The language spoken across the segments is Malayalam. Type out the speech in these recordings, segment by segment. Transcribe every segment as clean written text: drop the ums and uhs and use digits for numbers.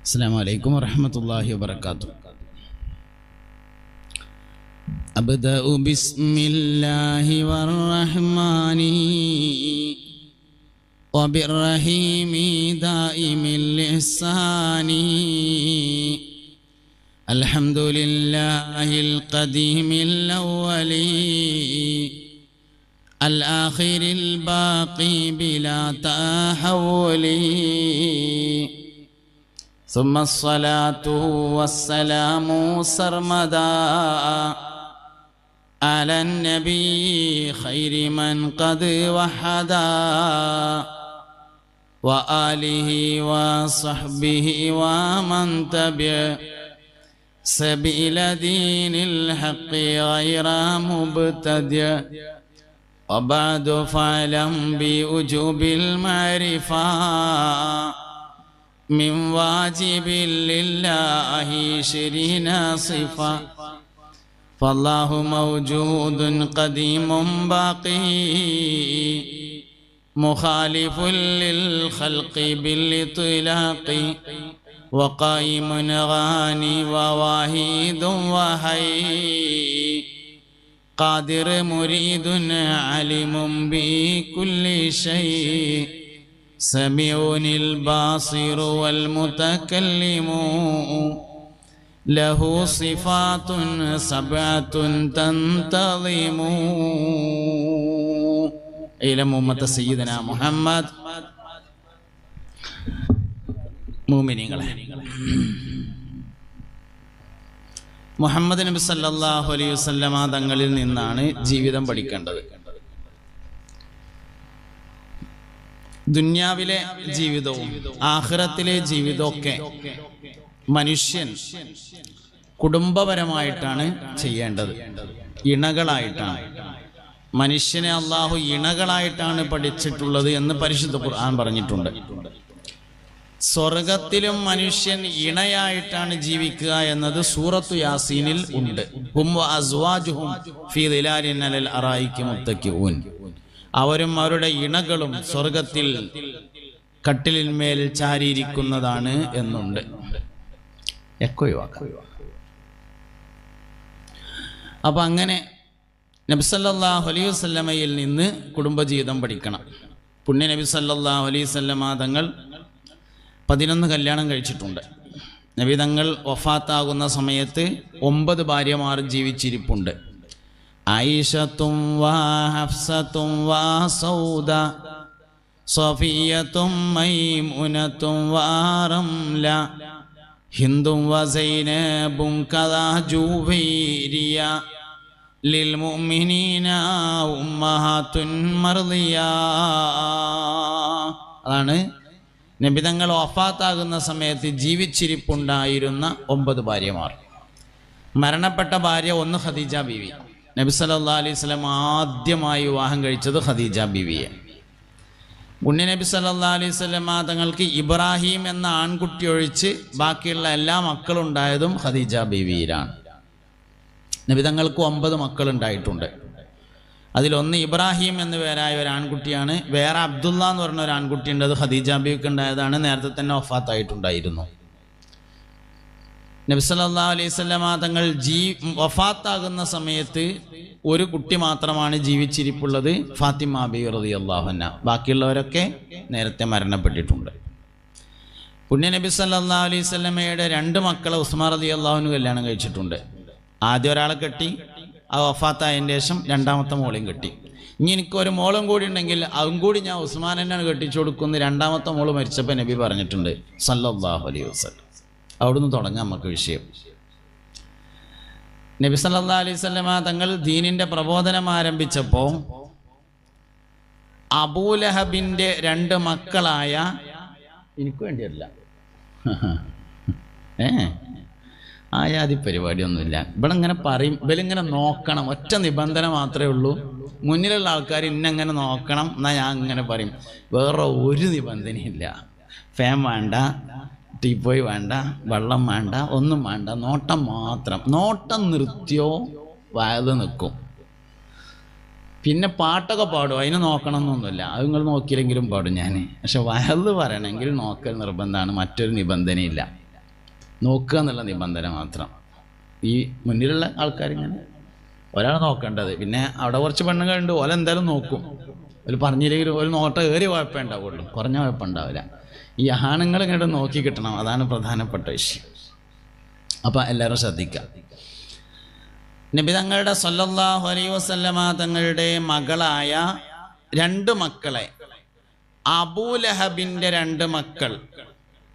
السلام عليكم ورحمة الله وبركاته. أبدأ بسم الله والرحمن وبالرحيم دائم الإحسان. الحمد لله القديم الأول الآخر الباقي بلا تحول، ثم الصلاة والسلام سرمدا على النبي خير من قد وحدا، وآله وصحبه ومن تبع سبيل دين الحق غير مبتدع. وبعد فاعلم بوجوب المعرفة من واجب لله 20 صفة، فالله موجود قديم باقي مخالف للخلق بالإطلاق، وقائم غاني وواحد وحي، قادر مريد عليم بكل شيء، سميع الباصر والمتكلم، له صفات 7 تنتظم. إلى أمة سيدنا محمد. മുഅ്മിനീങ്ങളെ, മുഹമ്മദ് നബി സല്ലല്ലാഹു അലൈഹി വസല്ലമ തങ്ങളിൽ നിന്നാണ് ജീവിതം പഠിക്കേണ്ടത്. ദുനിയാവിലെ ജീവിതവും ആഖിറത്തിലെ ജീവിതമൊക്കെ മനുഷ്യൻ കുടുംബപരമായിട്ടാണ് ചെയ്യേണ്ടത്, ഇണകളായിട്ടാണ്. മനുഷ്യനെ അള്ളാഹു ഇണകളായിട്ടാണ് പഠിച്ചിട്ടുള്ളത് എന്ന് പരിശുദ്ധ ഖുർആൻ പറഞ്ഞിട്ടുണ്ട്. സ്വർഗത്തിലും മനുഷ്യൻ ഇണയായിട്ടാണ് ജീവിക്കുക എന്നത് സൂറത്തു യാസീനിൽ ഉണ്ട്. ഹും വഅസ്വാജുഹും ഫീ ദിലാലിൻ അലൽ അറായികി മുത്തക്കിഊൻ. അവരും അവരുടെ ഇണകളും സ്വർഗത്തിൽ കട്ടിലിന്മേൽ ചാരിയിരിക്കുന്നതാണ് എന്നുണ്ട്. അപ്പൊ അങ്ങനെ നബി സല്ലല്ലാഹു അലൈഹി വസല്ലമയിൽ നിന്ന് കുടുംബജീവിതം പഠിക്കണം. പുണ്യ നബി സല്ലല്ലാഹു അലൈഹി വസല്ലമ തങ്ങൾ 11 കല്യാണം കഴിച്ചിട്ടുണ്ട്. നബി തങ്ങൾ വഫാത്താകുന്ന സമയത്ത് 9 ഭാര്യമാർ ജീവിച്ചിരിപ്പുണ്ട്. ആയിഷത്തും വാ ഹഫ്സത്തും വാ സൗദ സഫിയത്തും മൈമുനത്തും വാ റംല ഹിന്ദും വ സൈനബും കദാ ജുവൈരിയ ലിൽ മുഅ്മിനീന ഉമ്മഹാത്തുൻ മർദിയ. അതാണ് നബി തങ്ങൾ വഫാത്താകുന്ന സമയത്ത് ജീവിച്ചിരിപ്പുണ്ടായിരുന്ന 9 ഭാര്യമാർ. മരണപ്പെട്ട ഭാര്യ ഒന്ന് ഖദീജ ബീവി. നബി സല്ലല്ലാഹു അലൈഹി വസല്ലം ആദ്യമായി വിവാഹം കഴിച്ചത് ഖദീജ ബീവിയെ. പുണ്യ നബി സല്ലല്ലാഹു അലൈഹി വസല്ലം തങ്ങൾക്ക് ഇബ്രാഹിം എന്ന ആൺകുട്ടി ഒഴിച്ച് ബാക്കിയുള്ള എല്ലാ മക്കളുണ്ടായതും ഖദീജ ബീവിയിലാണ്. നബി തങ്ങൾക്ക് 9 മക്കളുണ്ടായിട്ടുണ്ട്. അതിലൊന്ന് ഇബ്രാഹിം എന്ന് പേരായ ഒരു ആൺകുട്ടിയാണ്. വേറെ അബ്ദുള്ള എന്ന് പറഞ്ഞ ഒരു ആൺകുട്ടിയുണ്ട്. അത് ഖദീജ ബീവിക്ക് ഉണ്ടായതാണ്. നേരത്തെ തന്നെ വഫാത്തായിട്ടുണ്ടായിരുന്നു. നബി സല്ലല്ലാഹു അലൈഹി വസല്ലം തങ്ങൾ വഫാത്താകുന്ന സമയത്ത് ഒരു കുട്ടി മാത്രമാണ് ജീവിച്ചിരിപ്പുള്ളത്, ഫാത്തിമ ബീവി റളിയല്ലാഹു അൻഹ. ബാക്കിയുള്ളവരൊക്കെ നേരത്തെ മരണപ്പെട്ടിട്ടുണ്ട്. പുണ്യ നബി സല്ലല്ലാഹു അലൈഹി വസല്ലമയുടെ 2 മക്കളെ ഉസ്മാൻ റളിയല്ലാഹു അൻഹു കല്യാണം കഴിച്ചിട്ടുണ്ട്. ആദ്യം ഒരാളെ കെട്ടി, ആ വഫാത്തായതിൻ്റെ ശേഷം 2ാമത്തെ മോളെയും കെട്ടി. ഇനി എനിക്കൊരു മോളും കൂടി ഉണ്ടെങ്കിൽ അതും കൂടി ഞാൻ ഉസ്മാൻ തന്നെയാണ് കെട്ടിച്ചു കൊടുക്കുന്ന 2ാമത്തെ മോള് മരിച്ചപ്പോൾ നബി പറഞ്ഞിട്ടുണ്ട് സല്ലല്ലാഹു അലൈഹി വസല്ലം. അവിടുന്ന് തുടങ്ങാം നമുക്ക് വിഷയം. നബി സല്ലല്ലാഹു അലൈഹി വസല്ലമ തങ്ങൾ ദീനിന്റെ പ്രബോധനം ആരംഭിച്ചപ്പോൾ അബൂലഹബിന്റെ 2 മക്കളായ, എനിക്ക് വേണ്ടിയല്ല, ആയാതി പരിപാടിയൊന്നുമില്ല. ഇവിടെ ഇങ്ങനെ പറയും, ഇവരിങ്ങനെ നോക്കണം. ഒറ്റ നിബന്ധന മാത്രമേ ഉള്ളൂ, മുന്നിലുള്ള ആൾക്കാർ ഇന്നെങ്ങനെ നോക്കണം എന്നാൽ ഞാൻ ഇങ്ങനെ പറയും. വേറെ ഒരു നിബന്ധനയില്ല. ഫാൻ വേണ്ട, ടീപ്പോയി വേണ്ട, വെള്ളം വേണ്ട, ഒന്നും വേണ്ട, നോട്ടം മാത്രം. നോട്ടം നിർത്തിയോ വയത് നിൽക്കും. പിന്നെ പാട്ടൊക്കെ പാടും, അതിന് നോക്കണം എന്നൊന്നുമില്ല. അത് നിങ്ങൾ നോക്കിയില്ലെങ്കിലും പാടും ഞാൻ. പക്ഷെ വയത് പറയണമെങ്കിൽ നോക്കൽ നിർബന്ധമാണ്, മറ്റൊരു നിബന്ധനയില്ല. നോക്കുക എന്നുള്ള നിബന്ധന മാത്രം. ഈ മുന്നിലുള്ള ആൾക്കാരിങ്ങനെ ഒരാൾ നോക്കേണ്ടത്. പിന്നെ അവിടെ കുറച്ച് പെണ്ണുങ്ങളുണ്ട്, ഓല എന്തായാലും നോക്കും. ഒരു പറഞ്ഞില്ലെങ്കിൽ ഒരു നോട്ടം ഏറിയ കുഴപ്പമേ ഉണ്ടാവുള്ളൂ, കുറഞ്ഞ കുഴപ്പമുണ്ടാവില്ല. ഈ ആണുങ്ങൾ ഇങ്ങോട്ട് നോക്കി കിട്ടണം, അതാണ് പ്രധാനപ്പെട്ട വിഷയം. അപ്പം എല്ലാവരും ശ്രദ്ധിക്കുക. നബി തങ്ങളുടെ സല്ലല്ലാഹു അലൈഹി വസല്ലമ തങ്ങളുടെ മകളായ 2 മക്കളെ, അബൂലഹബിൻ്റെ 2 മക്കൾ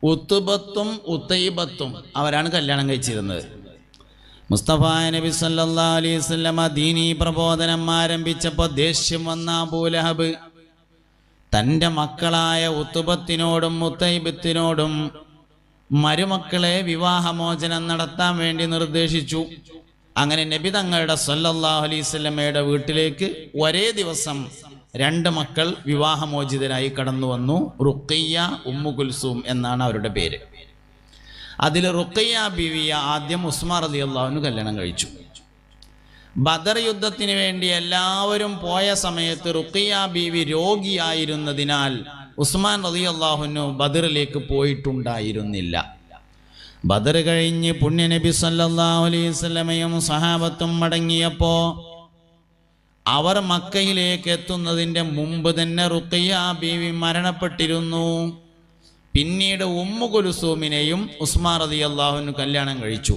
ഉത്തുബത്തും ഉത്തൈബത്തും അവരാണ് കല്യാണം കഴിച്ചിരുന്നത്. മുസ്തഫ നബി സല്ലല്ലാഹു അലൈഹി വസല്ലമ ദീനീ പ്രബോധനം ആരംഭിച്ചപ്പോൾ ദേഷ്യം വന്ന അബൂലഹബ് തൻ്റെ മക്കളായ ഉത്തുബത്തിനോടും ഉത്തൈബത്തിനോടും മരുമക്കളെ വിവാഹമോചനം നടത്താൻ വേണ്ടി നിർദ്ദേശിച്ചു. അങ്ങനെ നബി തങ്ങളുടെ സല്ലല്ലാഹു അലൈഹി വസല്ലമയുടെ വീട്ടിലേക്ക് ഒരേ ദിവസം 2 മക്കൾ വിവാഹമോചിതരായി കടന്നു വന്നു. റുഖിയ്യ, ഉമ്മു കുൽസൂം എന്നാണ് അവരുടെ പേര്. അതിൽ റുഖിയ്യ ബീവിയെ ആദ്യം ഉസ്മാൻ റളിയല്ലാഹു അൻഹു കല്യാണം കഴിച്ചു. ബദർ യുദ്ധത്തിന് വേണ്ടി എല്ലാവരും പോയ സമയത്ത് റുഖിയ്യ ബീവി രോഗിയായിരുന്നതിനാൽ ഉസ്മാൻ റളിയല്ലാഹു അൻഹു ബദറിലേക്ക് പോയിട്ടുണ്ടായിരുന്നില്ല. ബദർ കഴിഞ്ഞ് പുണ്യനബി സല്ലല്ലാഹു അലൈഹി വസല്ലമയും സഹാബത്തും മടങ്ങിയപ്പോൾ അവർ മക്കയിലേക്ക് എത്തുന്നതിൻ്റെ മുമ്പ് തന്നെ റുഖിയ്യ ബീവി മരണപ്പെട്ടിരുന്നു. പിന്നീട് ഉമ്മു കുൽസൂമിനെയും ഉസ്മാൻ റളിയല്ലാഹു അൻഹു കല്യാണം കഴിച്ചു.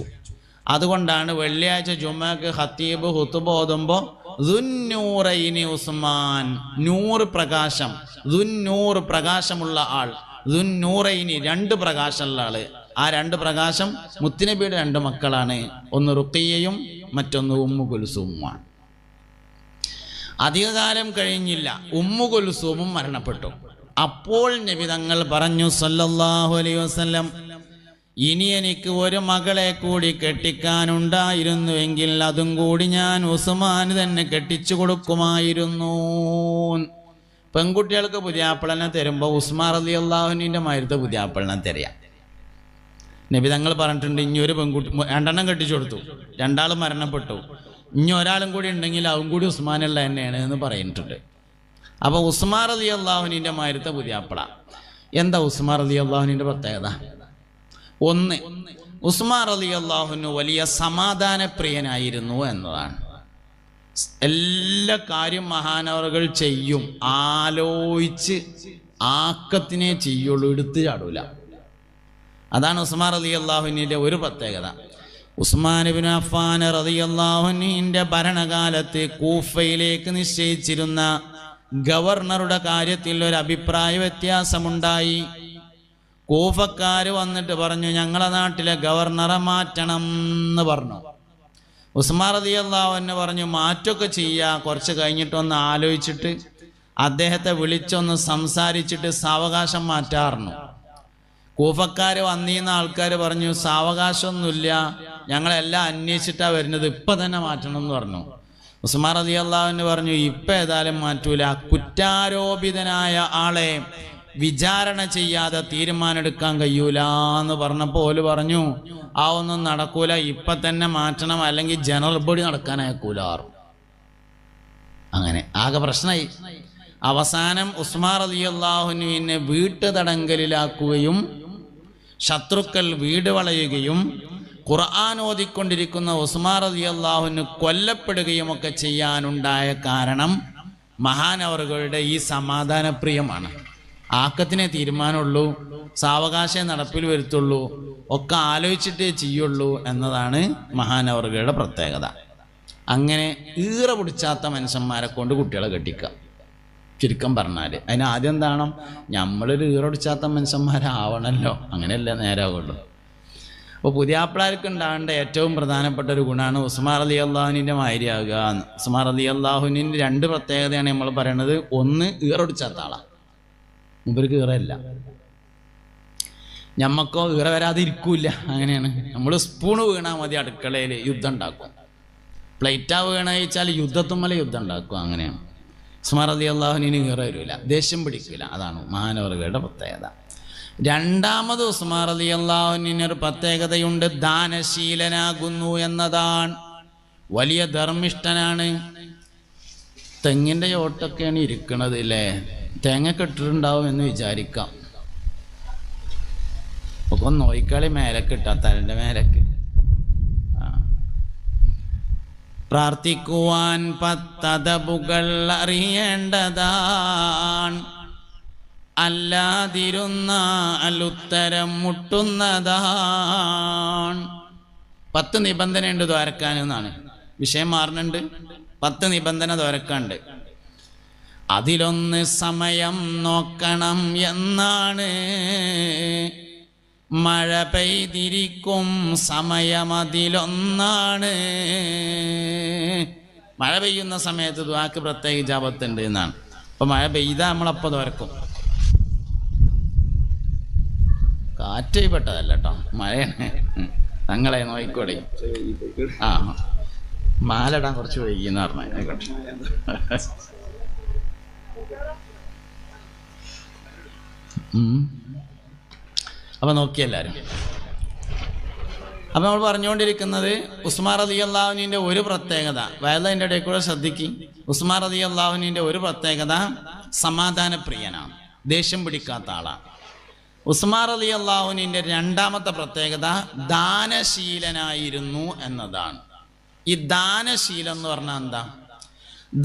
അതുകൊണ്ടാണ് വെള്ളിയാഴ്ച ജുമഅക്ക് ഖത്തീബ് ഖുതുബ ഓതുമ്പോൾ ദുന്നൂറൈനി ഉസ്മാൻ, നൂറ് പ്രകാശം, ദുന്നൂർ പ്രകാശമുള്ള ആൾ, ദുന്നൂറൈനി 2 പ്രകാശമുള്ള ആള്. ആ 2 പ്രകാശം മുത്തുനബിയുടെ 2 മക്കളാണ്, ഒന്ന് റുഖിയ്യയും മറ്റൊന്ന് ഉമ്മു കുൽസൂമുമാണ്. അധികകാലം കഴിഞ്ഞില്ല, ഉമ്മു കുൽസൂമും മരണപ്പെട്ടു. അപ്പോൾ നബി തങ്ങൾ പറഞ്ഞു സല്ലല്ലാഹു അലൈഹി വസല്ലം, ഇനി എനിക്ക് ഒരു മകളെ കൂടി കെട്ടിക്കാനുണ്ടായിരുന്നുവെങ്കിൽ അതും കൂടി ഞാൻ ഉസ്മാന് തന്നെ കെട്ടിച്ചു കൊടുക്കുമായിരുന്നു. പെൺകുട്ടികൾക്ക് പുതിയാപ്പിളനെ തരുമ്പോൾ ഉസ്മാൻ റളിയല്ലാഹു അൻഹുവിൻ്റെ മാതിരത്തെ പുതിയാപ്പിളനെ തരാം. നബി തങ്ങൾ പറഞ്ഞിട്ടുണ്ട്, ഇനി ഒരു പെൺകുട്ടി 2 എണ്ണം കെട്ടിച്ചു കൊടുത്തു, 2 ആൾ മരണപ്പെട്ടു, ഇനി ഒരാളും കൂടി ഉണ്ടെങ്കിൽ അതും കൂടി ഉസ്മാനുള്ള തന്നെയാണ് എന്ന് പറഞ്ഞിട്ടുണ്ട്. അപ്പോൾ ഉസ്മാൻ റളിയല്ലാഹു അൻഹുവിൻ്റെ മാതിരത്തെ പുതിയാപ്പിള. എന്താ ഉസ്മാൻ റളിയല്ലാഹു അൻഹുവിൻ്റെ പ്രത്യേകത? ഒന്ന്, ഉസ്മാൻ റളിയല്ലാഹു അൻഹു വലിയ സമാധാനപ്രിയനായിരുന്നു എന്നതാണ്. എല്ലാ കാര്യം മഹാനവറുകൾ ചെയ്യും, ആലോചിച്ച് ആക്കത്തിനെ ചെയ്യുള്ളൂ, എടുത്തു ചാടൂല. അതാണ് ഉസ്മാൻ റളിയല്ലാഹു അൻഹുവിൻ്റെ ഒരു പ്രത്യേകത. ഉസ്മാൻ ഇബ്നു അഫ്ഫാൻ റളിയല്ലാഹു അൻഹുവിൻ്റെ ഭരണകാലത്ത് കൂഫയിലേക്ക് നിശ്ചയിച്ചിരുന്ന ഗവർണറുടെ കാര്യത്തിൽ ഒരു അഭിപ്രായ വ്യത്യാസമുണ്ടായി. കൂഫക്കാർ വന്നിട്ട് പറഞ്ഞു, ഞങ്ങളെ നാട്ടിലെ ഗവർണറെ മാറ്റണം എന്ന് പറഞ്ഞു. ഉസ്മാൻ റളിയല്ലാഹു അൻഹു പറഞ്ഞു, മാറ്റൊക്കെ ചെയ്യുക, കുറച്ച് കഴിഞ്ഞിട്ടൊന്ന് ആലോചിച്ചിട്ട് അദ്ദേഹത്തെ വിളിച്ചൊന്ന് സംസാരിച്ചിട്ട് സാവകാശം മാറ്റാറുണ്ട്. കൂഫക്കാർ വന്നിരുന്ന ആൾക്കാർ പറഞ്ഞു, സാവകാശമൊന്നുമില്ല, ഞങ്ങളെല്ലാം അന്വേഷിച്ചിട്ടാണ് വരുന്നത്, ഇപ്പം തന്നെ മാറ്റണം എന്ന് പറഞ്ഞു. ഉസ്മാൻ റളിയല്ലാഹു അൻഹു പറഞ്ഞു, ഇപ്പം ഏതായാലും മാറ്റൂല, കുറ്റാരോപിതനായ ആളെ വിചാരണ ചെയ്യാതെ തീരുമാനമെടുക്കാൻ കഴിയൂല എന്ന് പറഞ്ഞപ്പോൾ ഓല് പറഞ്ഞു, ആ ഒന്നും നടക്കൂല, ഇപ്പം തന്നെ മാറ്റണം, അല്ലെങ്കിൽ ജനറൽ ബോഡി നടക്കാൻ അയക്കൂല. അങ്ങനെ ആകെ പ്രശ്നമായി. അവസാനം ഉസ്മാൻ റളിയല്ലാഹു അൻഹുവിനെ വീട്ടുതടങ്കലിലാക്കുകയും ശത്രുക്കൾ വീട് വളയുകയും ഖുർആൻ ഓതിക്കൊണ്ടിരിക്കുന്ന ഉസ്മാൻ റളിയല്ലാഹു അൻഹു കൊല്ലപ്പെടുകയും ഒക്കെ ചെയ്യാനുണ്ടായ കാരണം മഹാനവറുകളുടെ ഈ സമാധാനപ്രിയമാണ്. ആക്കത്തിനെ തീരുമാനമുള്ളൂ, സാവകാശം നടപ്പിൽ വരുത്തുള്ളൂ, ഒക്കെ ആലോചിച്ചിട്ടേ ചെയ്യുള്ളൂ എന്നതാണ് മഹാനവറുകളുടെ പ്രത്യേകത. അങ്ങനെ ഈറ പിടിച്ചാത്ത മനുഷ്യന്മാരെ കൊണ്ട് കുട്ടികളെ കെട്ടിക്കുക. ചുരുക്കം പറഞ്ഞാൽ അതിന് ആദ്യം എന്താണ്, നമ്മളൊരു ഈറ പിടിച്ചാത്ത മനുഷ്യന്മാരാവണമല്ലോ, അങ്ങനെയല്ലേ നേരാവുള്ളൂ. അപ്പോൾ പുതിയാപ്പിളാർക്ക് ഉണ്ടാകേണ്ട ഏറ്റവും പ്രധാനപ്പെട്ട ഒരു ഗുണമാണ് ഉസ്മാൻ റളിയല്ലാഹു അൻഹുവിൻ്റെ മാതിരിയാകുക എന്ന്. ഉസ്മാൻ റളിയല്ലാഹു അൻഹുവിൻ്റെ 2 പ്രത്യേകതയാണ് നമ്മൾ പറയണത്. ഒന്ന്, ഈറ പിടിച്ചാത്ത ആളാണ്, മൂപ്പർക്ക് ഈറയില്ല. ഞമ്മക്കോ ഈറ വരാതെ ഇരിക്കൂല, അങ്ങനെയാണ്. നമ്മൾ സ്പൂണ് വീണാൽ മതി അടുക്കളയിൽ യുദ്ധം ഉണ്ടാക്കും, പ്ലേറ്റാ വീണ വെച്ചാൽ യുദ്ധത്തുമ്മല യുദ്ധം ഉണ്ടാക്കും, അങ്ങനെയാണ്. ഉസ്മാൻ റളിയല്ലാഹു അൻഹുവിന് ഈറ വരില്ല, ദേഷ്യം പിടിക്കില്ല. അതാണ് മഹാനവറുകളുടെ പ്രത്യേകത. രണ്ടാമത് ഉസ്മാൻ റളിയല്ലാഹു അൻഹുവിനൊരു പ്രത്യേകതയുണ്ട്, ദാനശീലനാകുന്നു എന്നതാണ്. വലിയ ധർമ്മിഷ്ഠനാണ്. തെങ്ങിൻ്റെ ചോട്ടൊക്കെയാണ് ഇരിക്കണത് അല്ലേ, തേങ്ങ കെട്ടിട്ടുണ്ടാവും എന്ന് വിചാരിക്കാം. ഒക്കെ ഒന്ന് നോയിക്കളി മേലക്ക് ഇട്ടാ തലൻ്റെ മേലക്ക്. പ്രാർത്ഥിക്കുവാൻ 10 അദബുകൾ അറിയേണ്ടതാണ്, അല്ലാതിരുന്നാൽ ഉത്തരം മുട്ടുന്നതാണ്. 10 നിബന്ധനയുണ്ട് ദ്വാരക്കാൻ എന്നാണ്. വിഷയം മാറുന്നുണ്ട്. 10 നിബന്ധന ദ്വാരക്കാണ്ട്. അതിലൊന്ന് സമയം നോക്കണം എന്നാണ്. മഴ പെയ്തിരിക്കും സമയം അതിലൊന്നാണ്. മഴ പെയ്യുന്ന സമയത്ത് ദുആക്ക് പ്രത്യേക ഇജാബത്തുണ്ട് എന്നാണ്. അപ്പം മഴ പെയ്താൽ നമ്മളപ്പോൾ തുറക്കും. കാറ്റ് പെട്ടതല്ല കേട്ടോ, മഴയാണ്. ഞങ്ങളെ നോയിക്കോളി. ആ മാലടാൻ കുറച്ച് വൈകിയെന്ന് പറഞ്ഞാൽ ആയിക്കോട്ടെ. അപ്പം നോക്കിയെല്ലാവരും. അപ്പം നമ്മൾ പറഞ്ഞുകൊണ്ടിരിക്കുന്നത് ഉസ്മാൻ റളിയല്ലാഹുവിന്റെ ഒരു പ്രത്യേകത, വയലതിൻ്റെ ഇടയിൽ കൂടെ ശ്രദ്ധിക്കും. ഉസ്മാൻ റളിയല്ലാഹുവിന്റെ ഒരു പ്രത്യേകത സമാധാനപ്രിയനാണ്, ദേഷ്യം പിടിക്കാത്ത ആളാണ്. ഉസ്മാൻ റളിയല്ലാഹുവിന്റെ രണ്ടാമത്തെ പ്രത്യേകത ദാനശീലനായിരുന്നു എന്നതാണ്. ഈ ദാനശീലം എന്ന് പറഞ്ഞാൽ എന്താ?